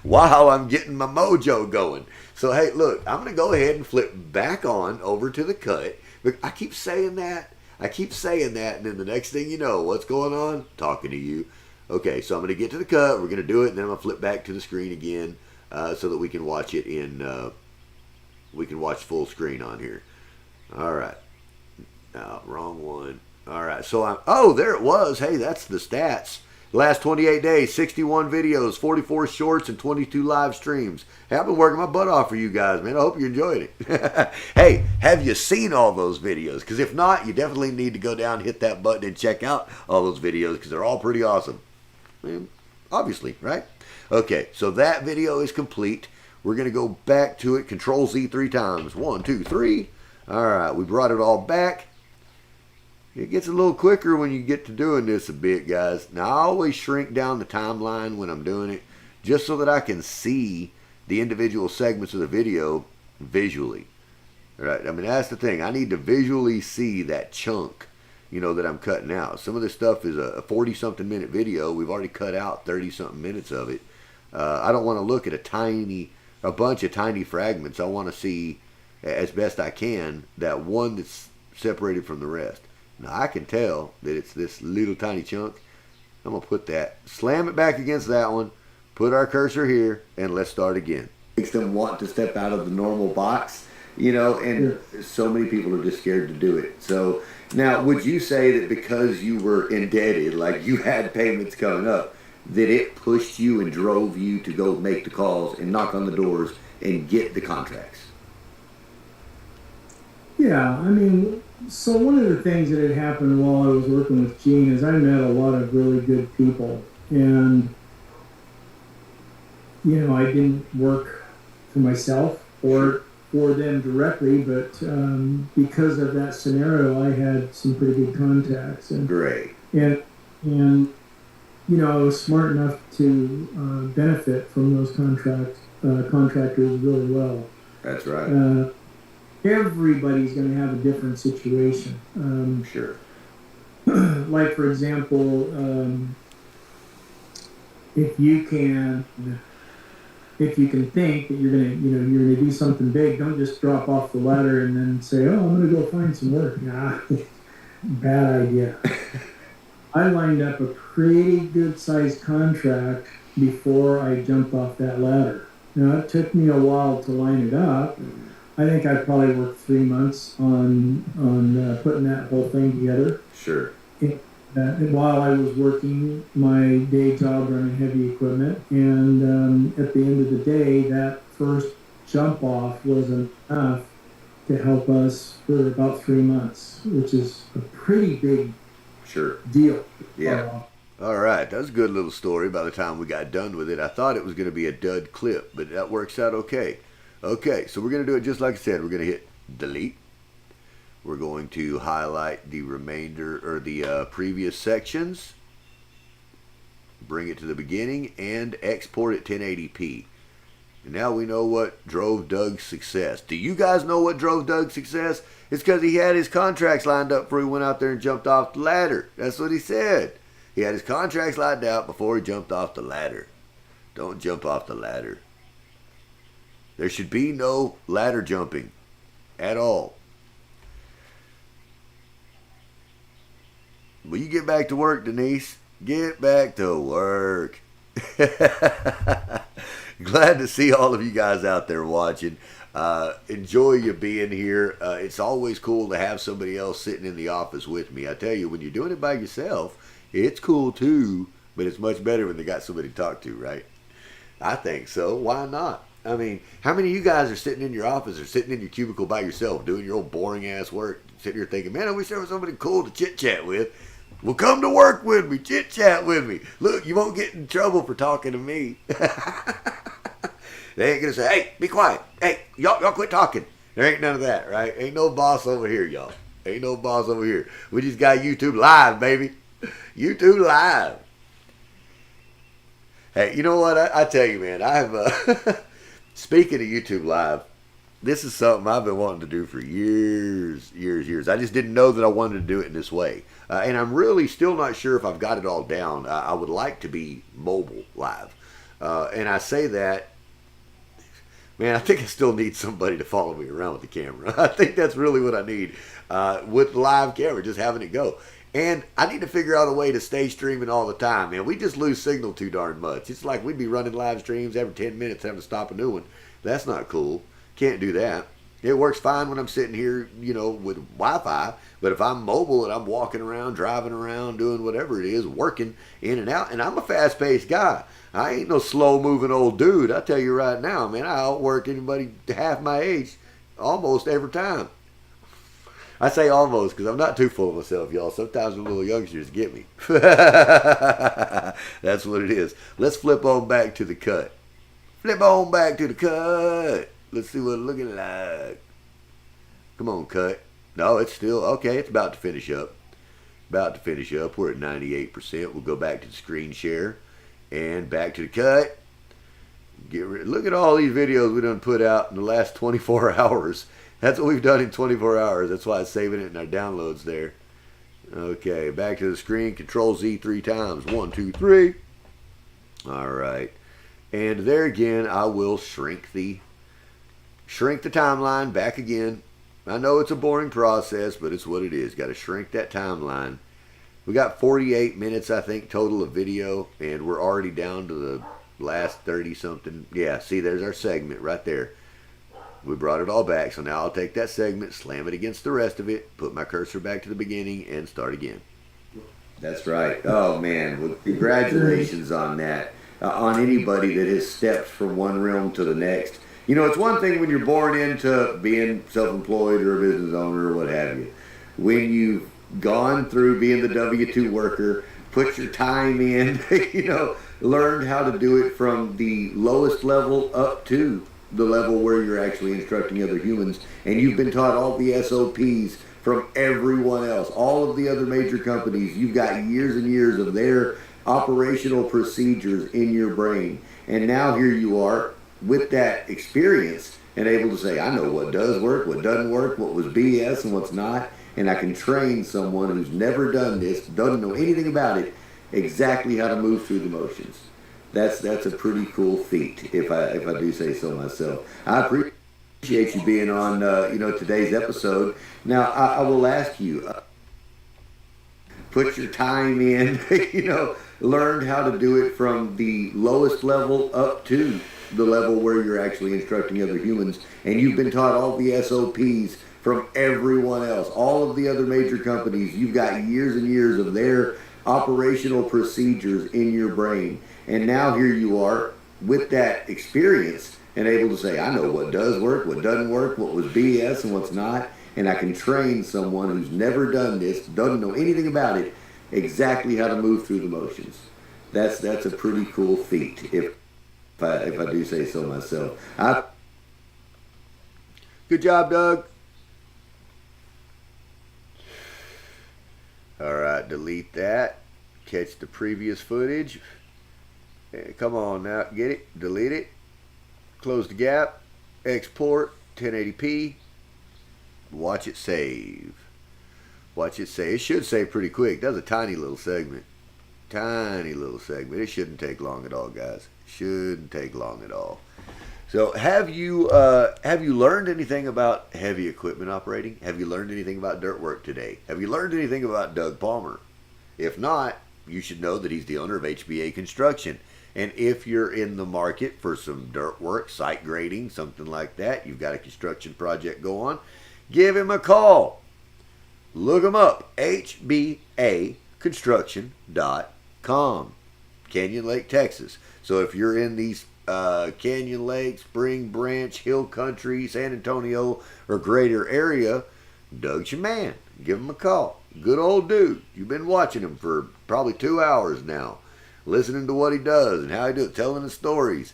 while I'm getting my mojo going. So, hey, look, I'm going to go ahead and flip back on over to the cut. But I keep saying that. And then the next thing you know, what's going on? Talking to you. Okay, so I'm going to get to the cut. We're going to do it, and then I'm going to flip back to the screen again so that we can watch it in, we can watch full screen on here. All right. Wrong one. All right, so oh, there it was. Hey, that's the stats. Last 28 days, 61 videos, 44 shorts, and 22 live streams. Hey, I've been working my butt off for you guys, man. I hope you enjoyed it. Hey, have you seen all those videos? Because if not, you definitely need to go down, hit that button, and check out all those videos, because they're all pretty awesome. Man, obviously, right? Okay, so that video is complete. We're going to go back to it. Control Z 3 times. 1, 2, 3. All right, we brought it all back. It gets a little quicker when you get to doing this a bit, guys. Now, I always shrink down the timeline when I'm doing it, just so that I can see the individual segments of the video visually. Right? I mean, that's the thing. I need to visually see that chunk, you know, that I'm cutting out. Some of this stuff is a 40-something minute video. We've already cut out 30-something minutes of it. I don't want to look at a bunch of tiny fragments. I want to see, as best I can, that one that's separated from the rest. Now, I can tell that it's this little tiny chunk. I'm going to put that, slam it back against that one, put our cursor here, and let's start again. Makes them want to step out of the normal box, you know, and so many people are just scared to do it. So, now, would you say that because you were indebted, like you had payments coming up, that it pushed you and drove you to go make the calls and knock on the doors and get the contracts? Yeah, I mean, so one of the things that had happened while I was working with Gene is I met a lot of really good people. And, you know, I didn't work for myself or for them directly, but because of that scenario, I had some pretty good contacts. And, Great. And you know, I was smart enough to benefit from those contractors really well. That's right. Everybody's going to have a different situation. Sure. Like, for example, if you can think that you're gonna do something big, don't just drop off the ladder and then say, "Oh, I'm gonna go find some work." Nah, Bad idea. I lined up a pretty good sized contract before I jumped off that ladder. Now, it took me a while to line it up. I think I probably worked 3 months on putting that whole thing together. Sure. And while I was working my day job running heavy equipment, and at the end of the day, that first jump off was enough to help us for about 3 months, which is a pretty big Sure. deal. Yeah. All right. That's a good little story. By the time we got done with it, I thought it was going to be a dud clip, but that works out okay. Okay, so we're going to do it just like I said. We're going to hit delete. We're going to highlight the remainder or the previous sections, bring it to the beginning, and export it 1080p. And now we know what drove Doug's success. Do you guys know what drove Doug's success? It's because he had his contracts lined up before he went out there and jumped off the ladder. That's what he said. He had his contracts lined out before he jumped off the ladder. Don't jump off the ladder. There should be no ladder jumping at all. Will you get back to work, Denise? Get back to work. Glad to see all of you guys out there watching. Enjoy you being here. It's always cool to have somebody else sitting in the office with me. I tell you, when you're doing it by yourself, it's cool too, but it's much better when they got somebody to talk to, right? I think so. Why not? I mean, how many of you guys are sitting in your office or sitting in your cubicle by yourself doing your old boring ass work, sitting here thinking, man, I wish there was somebody cool to chit chat with. Well, come to work with me, chit chat with me. Look, you won't get in trouble for talking to me. They ain't gonna say, hey, be quiet. Hey, y'all quit talking. There ain't none of that, right? Ain't no boss over here, y'all. Ain't no boss over here. We just got YouTube Live, baby. YouTube Live. Hey, you know what? I tell you, man, I've, speaking of YouTube Live, this is something I've been wanting to do for years. I just didn't know that I wanted to do it in this way. And I'm really still not sure if I've got it all down. I would like to be mobile live. And I say that, man, I think I still need somebody to follow me around with the camera. I think that's really what I need with the live camera, just having it go. And I need to figure out a way to stay streaming all the time, man. We just lose signal too darn much. It's like we'd be running live streams every 10 minutes, having to stop a new one. That's not cool. Can't do that. It works fine when I'm sitting here, you know, with Wi-Fi. But if I'm mobile and I'm walking around, driving around, doing whatever it is, working in and out, and I'm a fast-paced guy. I ain't no slow-moving old dude. I tell you right now, man, I outwork anybody half my age almost every time. I say almost because I'm not too full of myself, y'all. Sometimes the little youngsters get me. That's what it is. Let's flip on back to the cut. Flip on back to the cut. Let's see what it's looking like. Come on, cut. No, it's still, okay, it's about to finish up. We're at 98%. We'll go back to the screen share and back to the cut. Look at all these videos we done put out in the last 24 hours. That's what we've done in 24 hours. That's why I'm saving it in our downloads there. Okay, back to the screen. Control Z 3 times. 1, 2, 3. All right. And there again, I will shrink the timeline back again. I know it's a boring process, but it's what it is. Got to shrink that timeline. We got 48 minutes, I think, total of video, and we're already down to the last 30-something. Yeah, see, there's our segment right there. We brought it all back, so now I'll take that segment, slam it against the rest of it, put my cursor back to the beginning, and start again. That's right. Oh, man. Well, congratulations on that. On anybody that has stepped from one realm to the next. You know, it's one thing when you're born into being self-employed or a business owner or what have you. When you've gone through being the W-2 worker, put your time in, you know, learned how to do it from the lowest level up to the level where you're actually instructing other humans, and you've been taught all the SOPs from everyone else, all of the other major companies. You've got years and years of their operational procedures in your brain, and now here you are with that experience and able to say, I know what does work, what doesn't work, what was BS and what's not, and I can train someone who's never done this, doesn't know anything about it, exactly how to move through the motions. That's a pretty cool feat, if I do say so myself. I appreciate you being on today's episode. Now I will ask you, put your time in, learned how to do it from the lowest level up to the level where you're actually instructing other humans, and you've been taught all the SOPs from everyone else, all of the other major companies. You've got years and years of their operational procedures in your brain, and now here you are with that experience and able to say, I know what does work, what doesn't work, what was BS and what's not, and I can train someone who's never done this, doesn't know anything about it, exactly how to move through the motions. That's a pretty cool feat, if I do say so myself. Good job, Doug. All right, delete that. Catch the previous footage. Come on now, get it, delete it. Close the gap, export, 1080p. Watch it save. Watch it save. It should save pretty quick. That's a tiny little segment. Tiny little segment. It shouldn't take long at all, guys. Shouldn't take long at all. So have you learned anything about heavy equipment operating? Have you learned anything about dirt work today? Have you learned anything about Doug Palmer? If not, you should know that he's the owner of HBA Construction. And if you're in the market for some dirt work, site grading, something like that, you've got a construction project go on, give him a call. Look him up, hbaconstruction.com, Canyon Lake, Texas. So if you're in these Canyon Lake, Spring Branch, Hill Country, San Antonio, or greater area, Doug's your man. Give him a call. Good old dude. You've been watching him for probably 2 hours now, listening to what he does and how he does it, telling the stories.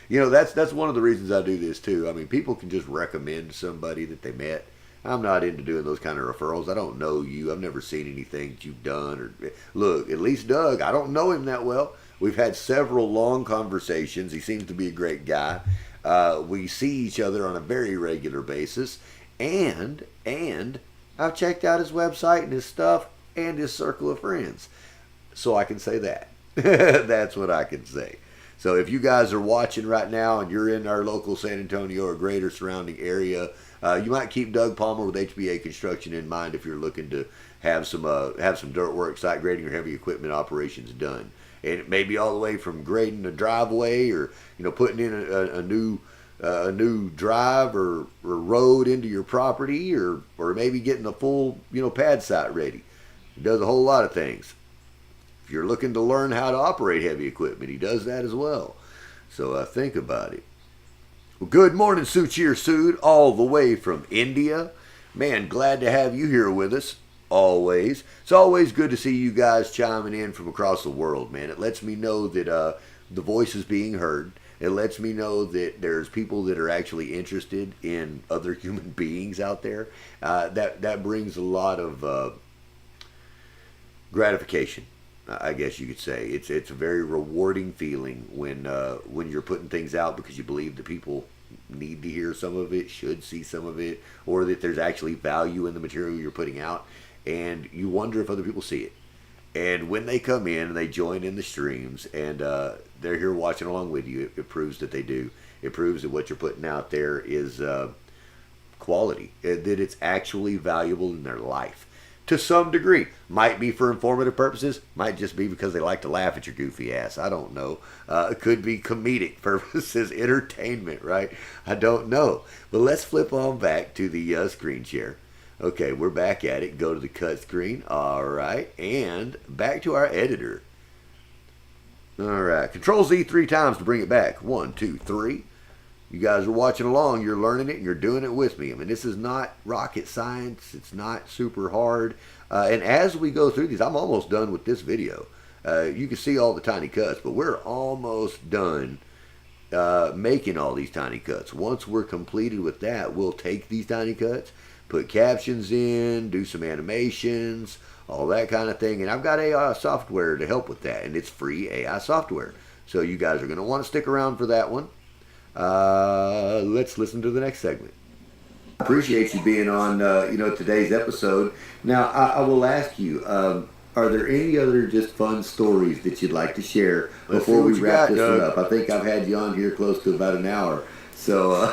That's one of the reasons I do this too. I mean, people can just recommend somebody that they met. I'm not into doing those kind of referrals. I don't know you. I've never seen anything that you've done. Or look, at least Doug, I don't know him that well. We've had several long conversations. He seems to be a great guy. We see each other on a very regular basis. And I've checked out his website and his stuff and his circle of friends. So I can say that. That's what I can say. So if you guys are watching right now and you're in our local San Antonio or greater surrounding area, you might keep Doug Palmer with HBA Construction in mind if you're looking to have some dirt work, site grading, or heavy equipment operations done. And it may be all the way from grading a driveway or putting in a new drive or road into your property, or maybe getting a full pad site ready. He does a whole lot of things. If you're looking to learn how to operate heavy equipment, he does that as well. So think about it. Well, good morning, Suchir Sood, all the way from India. Man, glad to have you here with us, always. It's always good to see you guys chiming in from across the world, man. It lets me know that the voice is being heard. It lets me know that there's people that are actually interested in other human beings out there. That brings a lot of gratification, I guess you could say. It's a very rewarding feeling when you're putting things out because you believe that people need to hear some of it, should see some of it, or that there's actually value in the material you're putting out, and you wonder if other people see it. And when they come in and they join in the streams and they're here watching along with you, it proves that they do. It proves that what you're putting out there is quality, that it's actually valuable in their life. To some degree. Might be for informative purposes. Might just be because they like to laugh at your goofy ass. I don't know. It could be comedic purposes, entertainment, right? I don't know. But let's flip on back to the screen share. Okay, we're back at it. Go to the cut screen. All right. And back to our editor. All right. Control Z 3 times to bring it back. 1, 2, 3. You guys are watching along, you're learning it, and you're doing it with me. I mean, this is not rocket science. It's not super hard. And as we go through these, I'm almost done with this video. You can see all the tiny cuts, but we're almost done making all these tiny cuts. Once we're completed with that, we'll take these tiny cuts, put captions in, do some animations, all that kind of thing. And I've got AI software to help with that, and it's free AI software. So you guys are going to want to stick around for that one. Let's listen to the next segment. Appreciate you being on, today's episode. Now, I will ask you, are there any other just fun stories that you'd like to share before we wrap this one up? I think I've had you on here close to about an hour. So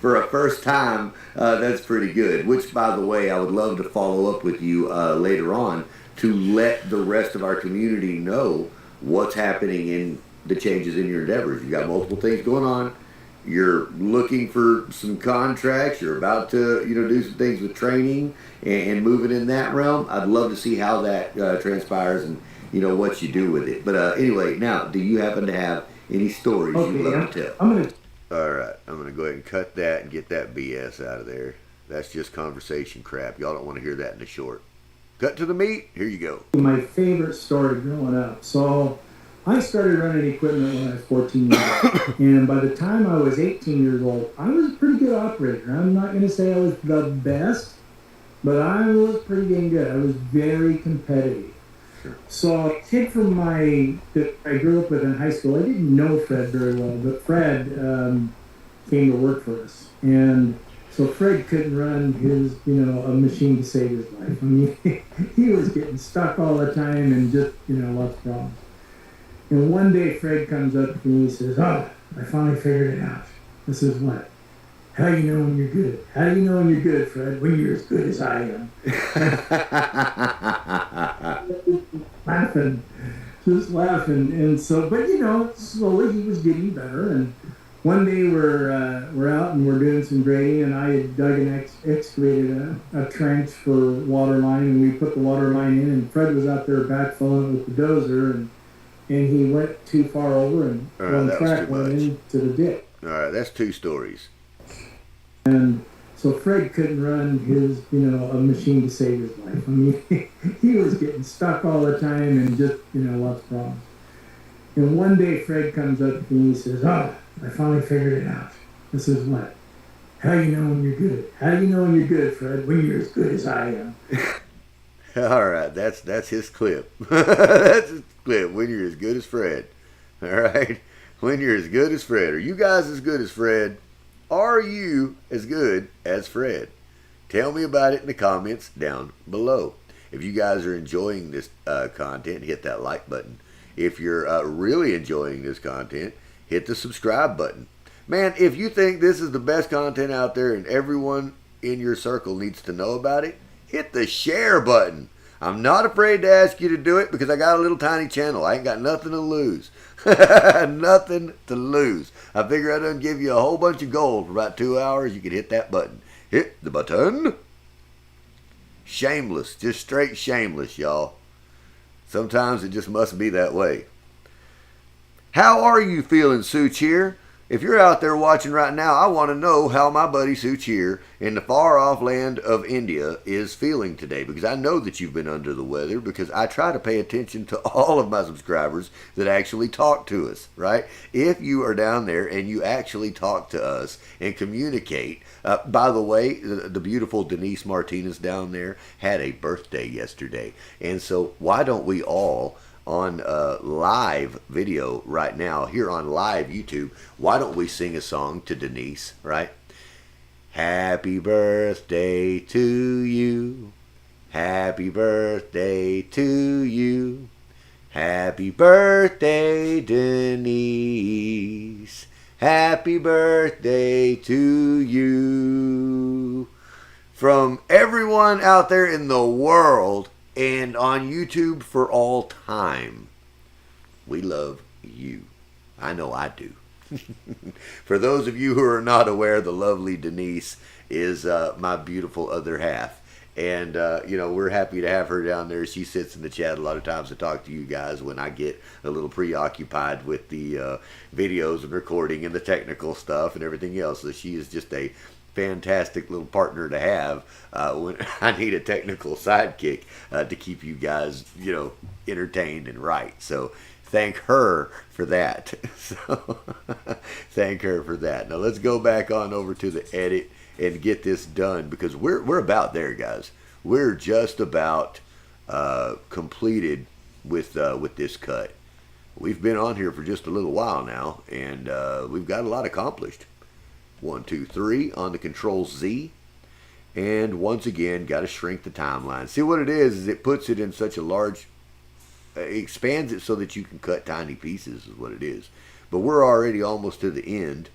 for a first time, that's pretty good. Which, by the way, I would love to follow up with you later on to let the rest of our community know what's happening in the changes in your endeavors. You got multiple things going on. You're looking for some contracts. You're about to, do some things with training and moving in that realm. I'd love to see how that transpires and what you do with it. But anyway, now, do you happen to have any stories you'd love to tell? All right, I'm going to go ahead and cut that and get that BS out of there. That's just conversation crap. Y'all don't want to hear that in the short. Cut to the meat. Here you go. My favorite story growing up. So I started running equipment when I was 14 years old. And by the time I was 18 years old, I was a pretty good operator. I'm not going to say I was the best, but I was pretty dang good. I was very competitive. So a kid that I grew up with in high school, I didn't know Fred very well, but Fred came to work for us. And so Fred couldn't run his, a machine to save his life. I mean, he was getting stuck all the time and just, lots of problems. And one day Fred comes up to me and he says, "Oh, I finally figured it out." I says, "What?" "How do you know when you're good? How do you know when you're good, Fred? When you're as good as I am." Just laughing. And so, but slowly he was getting better. And one day we're out and we're doing some grading, and I had dug and excavated a trench for water line, and we put the water line in, and Fred was out there backfilling it with the dozer, and he went too far over, and one crack went into the ditch. All right, that's two stories. And so Fred couldn't run his, a machine to save his life. I mean, he was getting stuck all the time and just, lots of problems. And one day Fred comes up to me and he says, "Oh, I finally figured it out." I says, "What?" "How do you know when you're good? How do you know when you're good, Fred? When you're as good as I am." All right, that's his clip. That's his clip. When you're as good as Fred. All right, when you're as good as Fred. Are you guys as good as Fred? Are you as good as Fred? Tell me about it in the comments down below. If you guys are enjoying this content, hit that like button. If you're really enjoying this content, hit the subscribe button. Man, if you think this is the best content out there and everyone in your circle needs to know about it, hit the share button. I'm not afraid to ask you to do it because I got a little tiny channel. I ain't got nothing to lose. Nothing to lose. I figure I done give you a whole bunch of gold for about 2 hours. You can hit that button. Hit the button. Shameless. Just straight shameless, y'all. Sometimes it just must be that way. How are you feeling, Sue Cheer? If you're out there watching right now, I want to know how my buddy Sue Cheer in the far off land of India is feeling today, because I know that you've been under the weather, because I try to pay attention to all of my subscribers that actually talk to us, right? If you are down there and you actually talk to us and communicate, by the way, the beautiful Denise Martinez down there had a birthday yesterday. And so why don't we all on live video right now here on live YouTube, why don't we sing a song to Denise, right? Happy birthday to you. Happy birthday to you. Happy birthday, Denise. Happy birthday to you. From everyone out there in the world and on YouTube for all time, we love you. I know I do. For those of you who are not aware, the lovely Denise is my beautiful other half. And, we're happy to have her down there. She sits in the chat a lot of times to talk to you guys when I get a little preoccupied with the videos and recording and the technical stuff and everything else. So she is just a fantastic little partner to have when I need a technical sidekick to keep you guys, entertained and right. So thank her for that. So thank her for that. Now let's go back on over to the edit and get this done, because we're about there, guys. We're just about completed with this cut. We've been on here for just a little while now, and we've got a lot accomplished. 1, 2, 3 on the Control Z. And once again, got to shrink the timeline. See what it is it puts it in such a large, it expands it so that you can cut tiny pieces is what it is. But we're already almost to the end.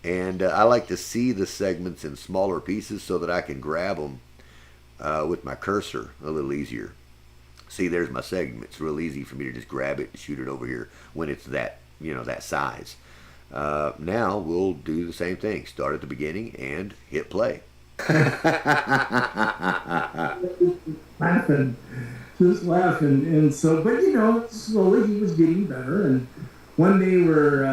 And I like to see the segments in smaller pieces so that I can grab them with my cursor a little easier. See, there's my segment. It's real easy for me to just grab it and shoot it over here when it's that, that size. Now we'll do the same thing. Start at the beginning and hit play. laughing, just laughing. And so, but slowly he was getting better. And one day we're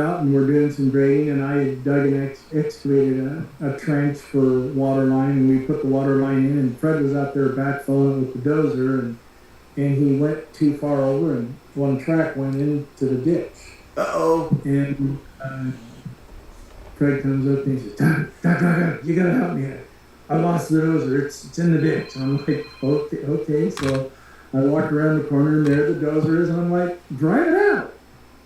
out and we're doing some grading, and I had dug and excavated a trench for water line, and we put the water line in, and Fred was out there backfilling it with the dozer, and he went too far over, and one track went into the ditch. Uh-oh. And Fred comes up and he says, Doc, you gotta help me. I lost the dozer. It's in the ditch. And I'm like, okay. So I walk around the corner, and there the dozer is, and I'm like, drive it out.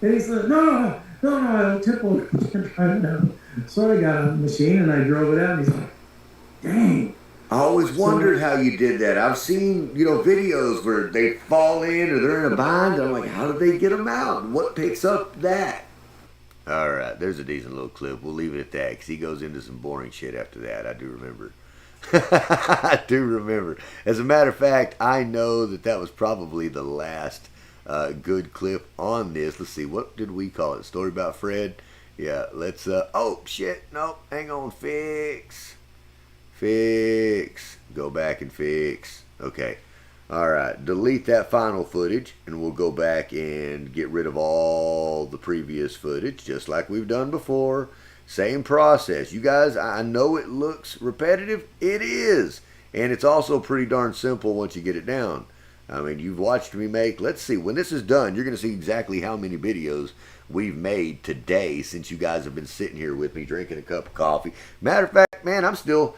And he said, no, I'll tip over and drive it out. So I got a machine and I drove it out, and he's like, dang. I always wondered how you did that. I've seen, videos where they fall in or they're in a bind. I'm like, how did they get them out? What picks up that? All right, there's a decent little clip. We'll leave it at that because he goes into some boring shit after that. I do remember. I do remember. As a matter of fact, I know that was probably the last good clip on this. Let's see, what did we call it? Story about Fred? Yeah, let's, oh, shit, nope, hang on, fix. Go back and fix. Okay. All right. Delete that final footage, and we'll go back and get rid of all the previous footage, just like we've done before. Same process. You guys, I know it looks repetitive. It is. And it's also pretty darn simple once you get it down. I mean, you've watched me make, let's see, when this is done, you're going to see exactly how many videos we've made today since you guys have been sitting here with me drinking a cup of coffee. Matter of fact, man, I'm still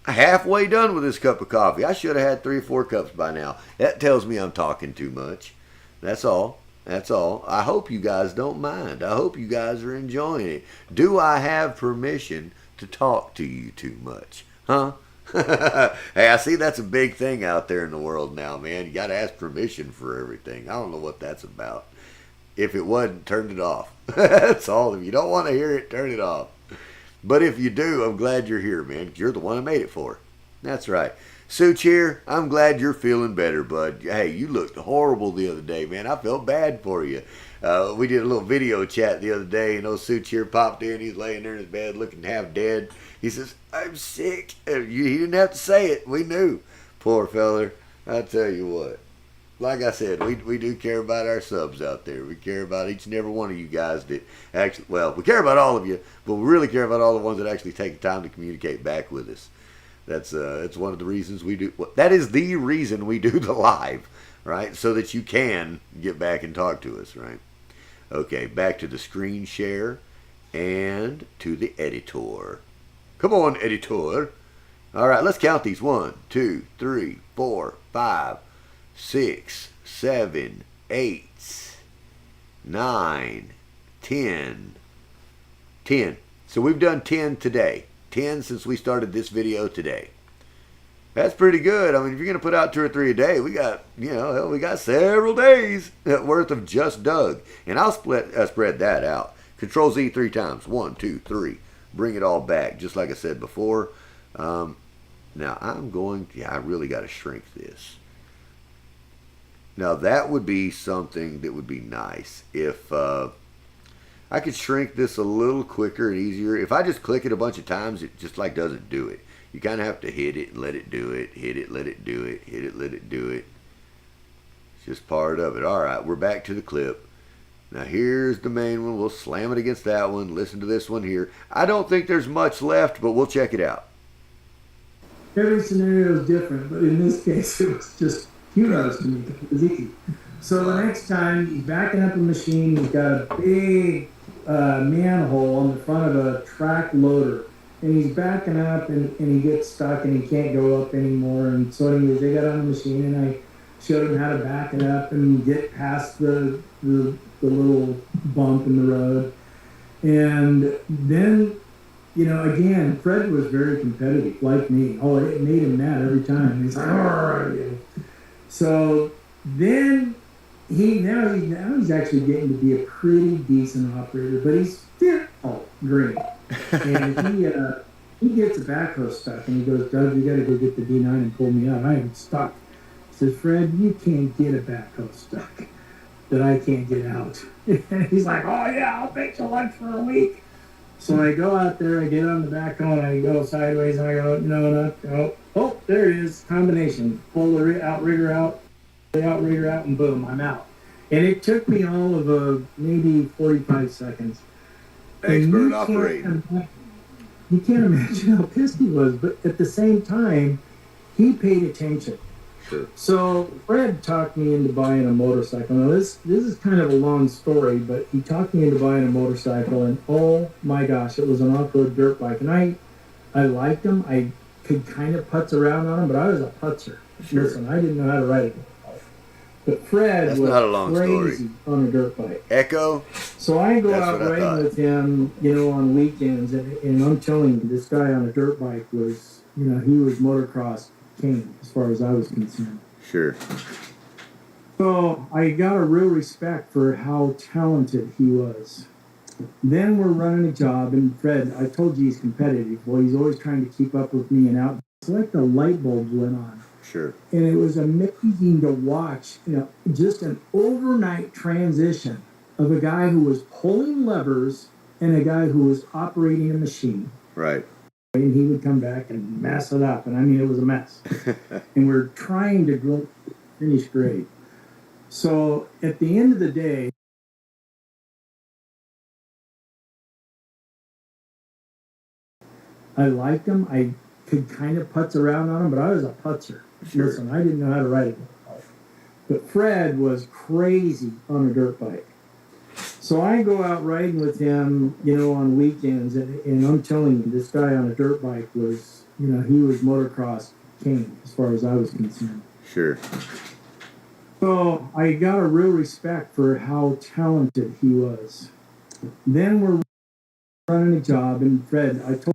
halfway done with this cup of coffee. I should have had 3 or 4 cups by now. That tells me I'm talking too much. That's all. I hope you guys don't mind. I hope you guys are enjoying it. Do I have permission to talk to you too much? Huh? Hey, I see that's a big thing out there in the world now, man. You got to ask permission for everything. I don't know what that's about. If it wasn't, turn it off. That's all. If you don't want to hear it, turn it off. But if you do, I'm glad you're here, man. You're the one I made it for. That's right. Such here, I'm glad you're feeling better, bud. Hey, you looked horrible the other day, man. I felt bad for you. We did a little video chat the other day, and old Such here popped in. He's laying there in his bed looking half dead. He says, I'm sick. He didn't have to say it. We knew. Poor feller. I tell you what. Like I said, we do care about our subs out there. We care about each and every one of you guys that actually, well, we care about all of you, but we really care about all the ones that actually take the time to communicate back with us. That's one of the reasons we do. Well, that is the reason we do the live, right? So that you can get back and talk to us, right? Okay, back to the screen share and to the editor. Come on, editor. All right, let's count these. 1, 2, 3, 4, 5, 6, 7, 8, 9, 10. 10. So we've done 10 today. 10 since we started this video today. That's pretty good. I mean, if you're going to put out 2 or 3 a day, we got, we got several days worth of just Doug. And I'll spread that out. Control Z 3 times. 1, 2, 3. Bring it all back, just like I said before. Now, I really got to shrink this. Now, that would be something that would be nice if I could shrink this a little quicker and easier. If I just click it a bunch of times, it just like doesn't do it. You kind of have to hit it and let it do it. Hit it, let it do it. Hit it, let it do it. It's just part of it. All right, we're back to the clip. Now, here's the main one. We'll slam it against that one. Listen to this one here. I don't think there's much left, but we'll check it out. Every scenario is different, but in this case, it was just humorous to me. It was easy. So the next time, he's backing up a machine. He's got a big manhole on the front of a track loader. And he's backing up, and he gets stuck, and he can't go up anymore. And so anyways, they got on the machine, and I showed him how to back it up and get past the little bump in the road. And then, again, Fred was very competitive, like me. Oh, it made him mad every time. He's like, oh. So then he's actually getting to be a pretty decent operator, but he's still green. And he gets the backhoe stuck, and he goes, Doug, you got to go get the D9 and pull me out. I am stuck. He says, Fred, you can't get a backhoe stuck that I can't get out. And he's like, oh yeah, I'll make you lunch for a week. So I go out there, I get on the backhoe, and I go sideways, and I go, no. Oh, there it is, combination. Pull the outrigger out, and boom, I'm out. And it took me all of maybe 45 seconds. Expert operator. You can't imagine how pissed he was, but at the same time, he paid attention. Sure. So Fred talked me into buying a motorcycle. Now this is kind of a long story, but he talked me into buying a motorcycle, and oh my gosh, it was an off-road dirt bike, and I liked them. I could kind of putz around on them, but I was a putzer. Sure. Listen, I didn't know how to ride it. But Fred That's was not a long crazy story. on a dirt bike. Echo. So I go That's out what I thought. riding with him, on weekends, and I'm telling you, this guy on a dirt bike was, he was motocross king as far as I was concerned. Sure. So I got a real respect for how talented he was. Then we're running a job, and Fred, I told you he's competitive. Well, he's always trying to keep up with me and out. It's like the light bulbs went on. Sure. And it was amazing to watch, just an overnight transition of a guy who was pulling levers and a guy who was operating a machine. Right. And he would come back and mess it up. And I mean, it was a mess. And we're trying to finish grade. So at the end of the day, I liked him. I could kind of putz around on him, but I was a putzer. Sure. Listen, I didn't know how to ride it. But Fred was crazy on a dirt bike. So I go out riding with him, on weekends, and I'm telling you, this guy on a dirt bike was, he was motocross king as far as I was concerned. Sure. So I got a real respect for how talented he was. Then we're running a job, and Fred, I told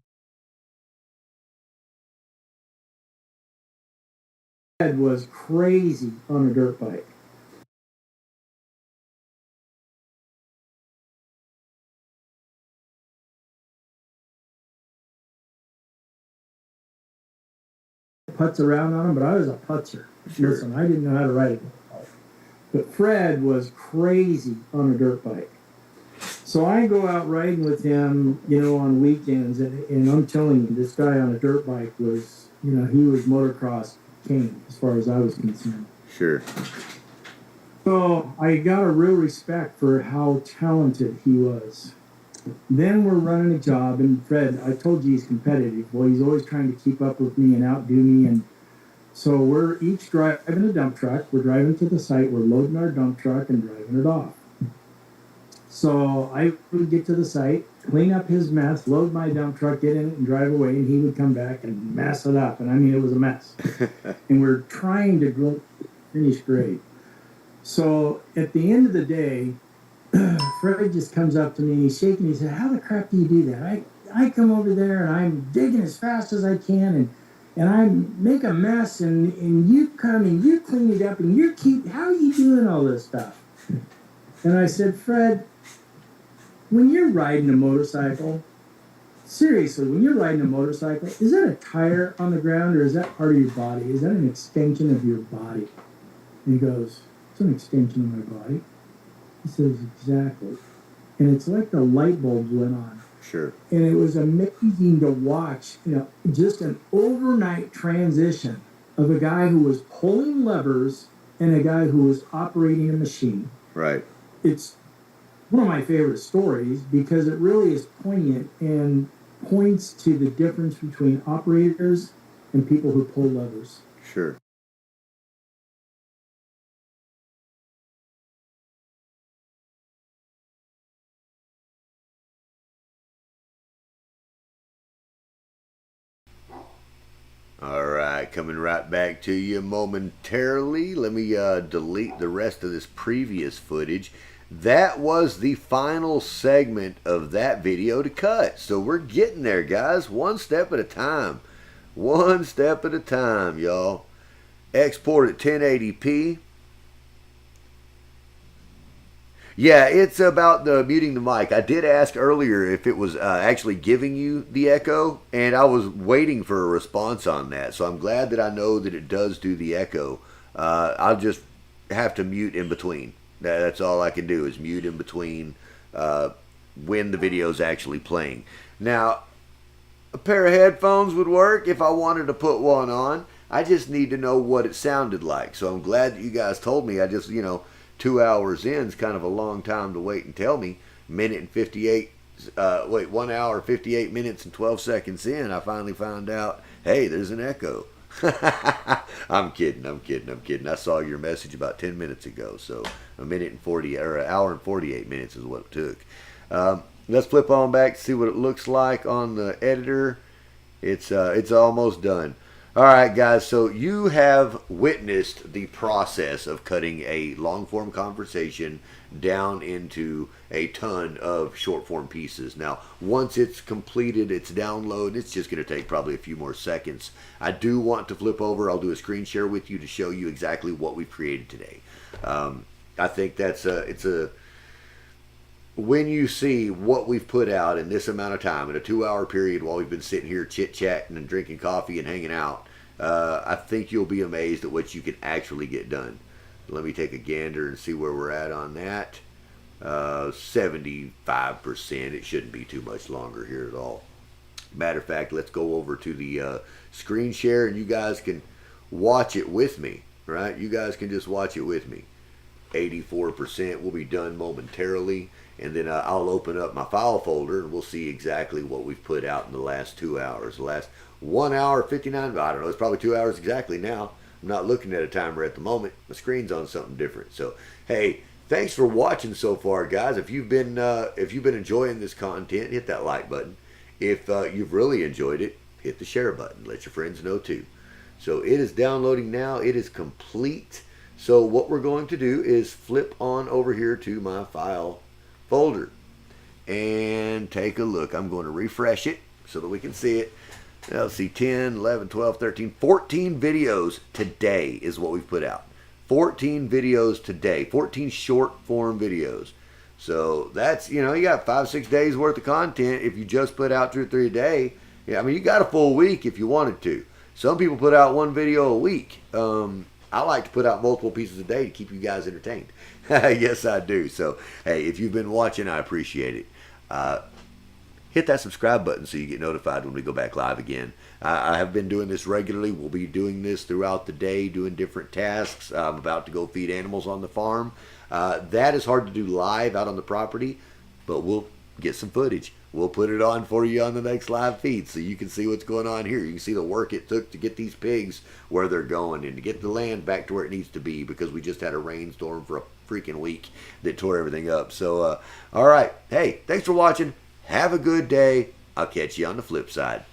Fred was crazy on a dirt bike. Putz around on him, but I was a putzer. Sure. Listen, I didn't know how to ride it. But Fred was crazy on a dirt bike. So I go out riding with him, on weekends, and I'm telling you, this guy on a dirt bike was, he was motocross king as far as I was concerned. Sure. So I got a real respect for how talented he was. Then we're running a job, and Fred, I told you he's competitive. Well, he's always trying to keep up with me and outdo me. And so we're each driving a dump truck. We're driving to the site. We're loading our dump truck and driving it off. So I would get to the site, clean up his mess, load my dump truck, get in it, and drive away. And he would come back and mess it up. And I mean, it was a mess. And we're trying to finish grade. So at the end of the day, Fred just comes up to me and he's shaking. He said, how the crap do you do that? I come over there and I'm digging as fast as I can and I make a mess and you come and you clean it up and how are you doing all this stuff? And I said, Fred, when you're riding a motorcycle, seriously, when you're riding a motorcycle, is that a tire on the ground or is that part of your body? Is that an extension of your body? And he goes, it's an extension of my body. He says, exactly. And it's like the light bulbs went on. Sure. And it was amazing to watch, just an overnight transition of a guy who was pulling levers and a guy who was operating a machine. Right. It's one of my favorite stories because it really is poignant and points to the difference between operators and people who pull levers. Sure. All right, coming right back to you momentarily. Let me delete the rest of this previous footage. That was the final segment of that video to cut. So we're getting there, guys. One step at a time. One step at a time, y'all. Export at 1080p. Yeah, it's about the muting the mic. I did ask earlier if it was actually giving you the echo, and I was waiting for a response on that. So I'm glad that I know that it does do the echo. I'll just have to mute in between. That's all I can do is mute in between when the video's actually playing. Now, a pair of headphones would work if I wanted to put one on. I just need to know what it sounded like. So I'm glad that you guys told me. I just, 2 hours in is kind of a long time to wait and tell me. 1 hour, 58 minutes and 12 seconds in, I finally found out, hey, there's an echo. I'm kidding. I saw your message about 10 minutes ago. So an hour and 48 minutes is what it took. Let's flip on back to see what it looks like on the editor. It's almost done. All right, guys, so you have witnessed the process of cutting a long-form conversation down into a ton of short-form pieces. Now, once it's completed its download, it's just going to take probably a few more seconds. I do want to flip over. I'll do a screen share with you to show you exactly what we've created today. I think when you see what we've put out in this amount of time, in a 2-hour period while we've been sitting here chit-chatting and drinking coffee and hanging out, I think you'll be amazed at what you can actually get done. Let me take a gander and see where we're at on that. 75%. It shouldn't be too much longer here at all. Matter of fact, let's go over to the screen share and you guys can watch it with me, right? You guys can just watch it with me. 84% will be done momentarily. And then I'll open up my file folder and we'll see exactly what we've put out in the last 2 hours. The last 1 hour, 59, I don't know, it's probably 2 hours exactly now. I'm not looking at a timer at the moment. My screen's on something different. So, hey, thanks for watching so far, guys. If you've been enjoying this content, hit that like button. If you've really enjoyed it, hit the share button. Let your friends know too. So it is downloading now. It is complete. So what we're going to do is flip on over here to my file folder and take a look. I'm going to refresh it so that we can see it. Now, let's see, 10, 11, 12, 13, 14 videos today is what we've put out. 14 videos today, 14 short form videos. So that's, you got 5-6 days worth of content if you just put out 2 or 3 a day. Yeah, I mean, you got a full week if you wanted to. Some people put out 1 video a week. I like to put out multiple pieces a day to keep you guys entertained. Yes, I do. So, hey, if you've been watching, I appreciate it. Hit that subscribe button so you get notified when we go back live again. I have been doing this regularly. We'll be doing this throughout the day, doing different tasks. I'm about to go feed animals on the farm. That is hard to do live out on the property, but we'll get some footage. We'll put it on for you on the next live feed so you can see what's going on here. You can see the work it took to get these pigs where they're going and to get the land back to where it needs to be because we just had a rainstorm for a freaking week that tore everything up. So, all right. Hey, thanks for watching. Have a good day. I'll catch you on the flip side.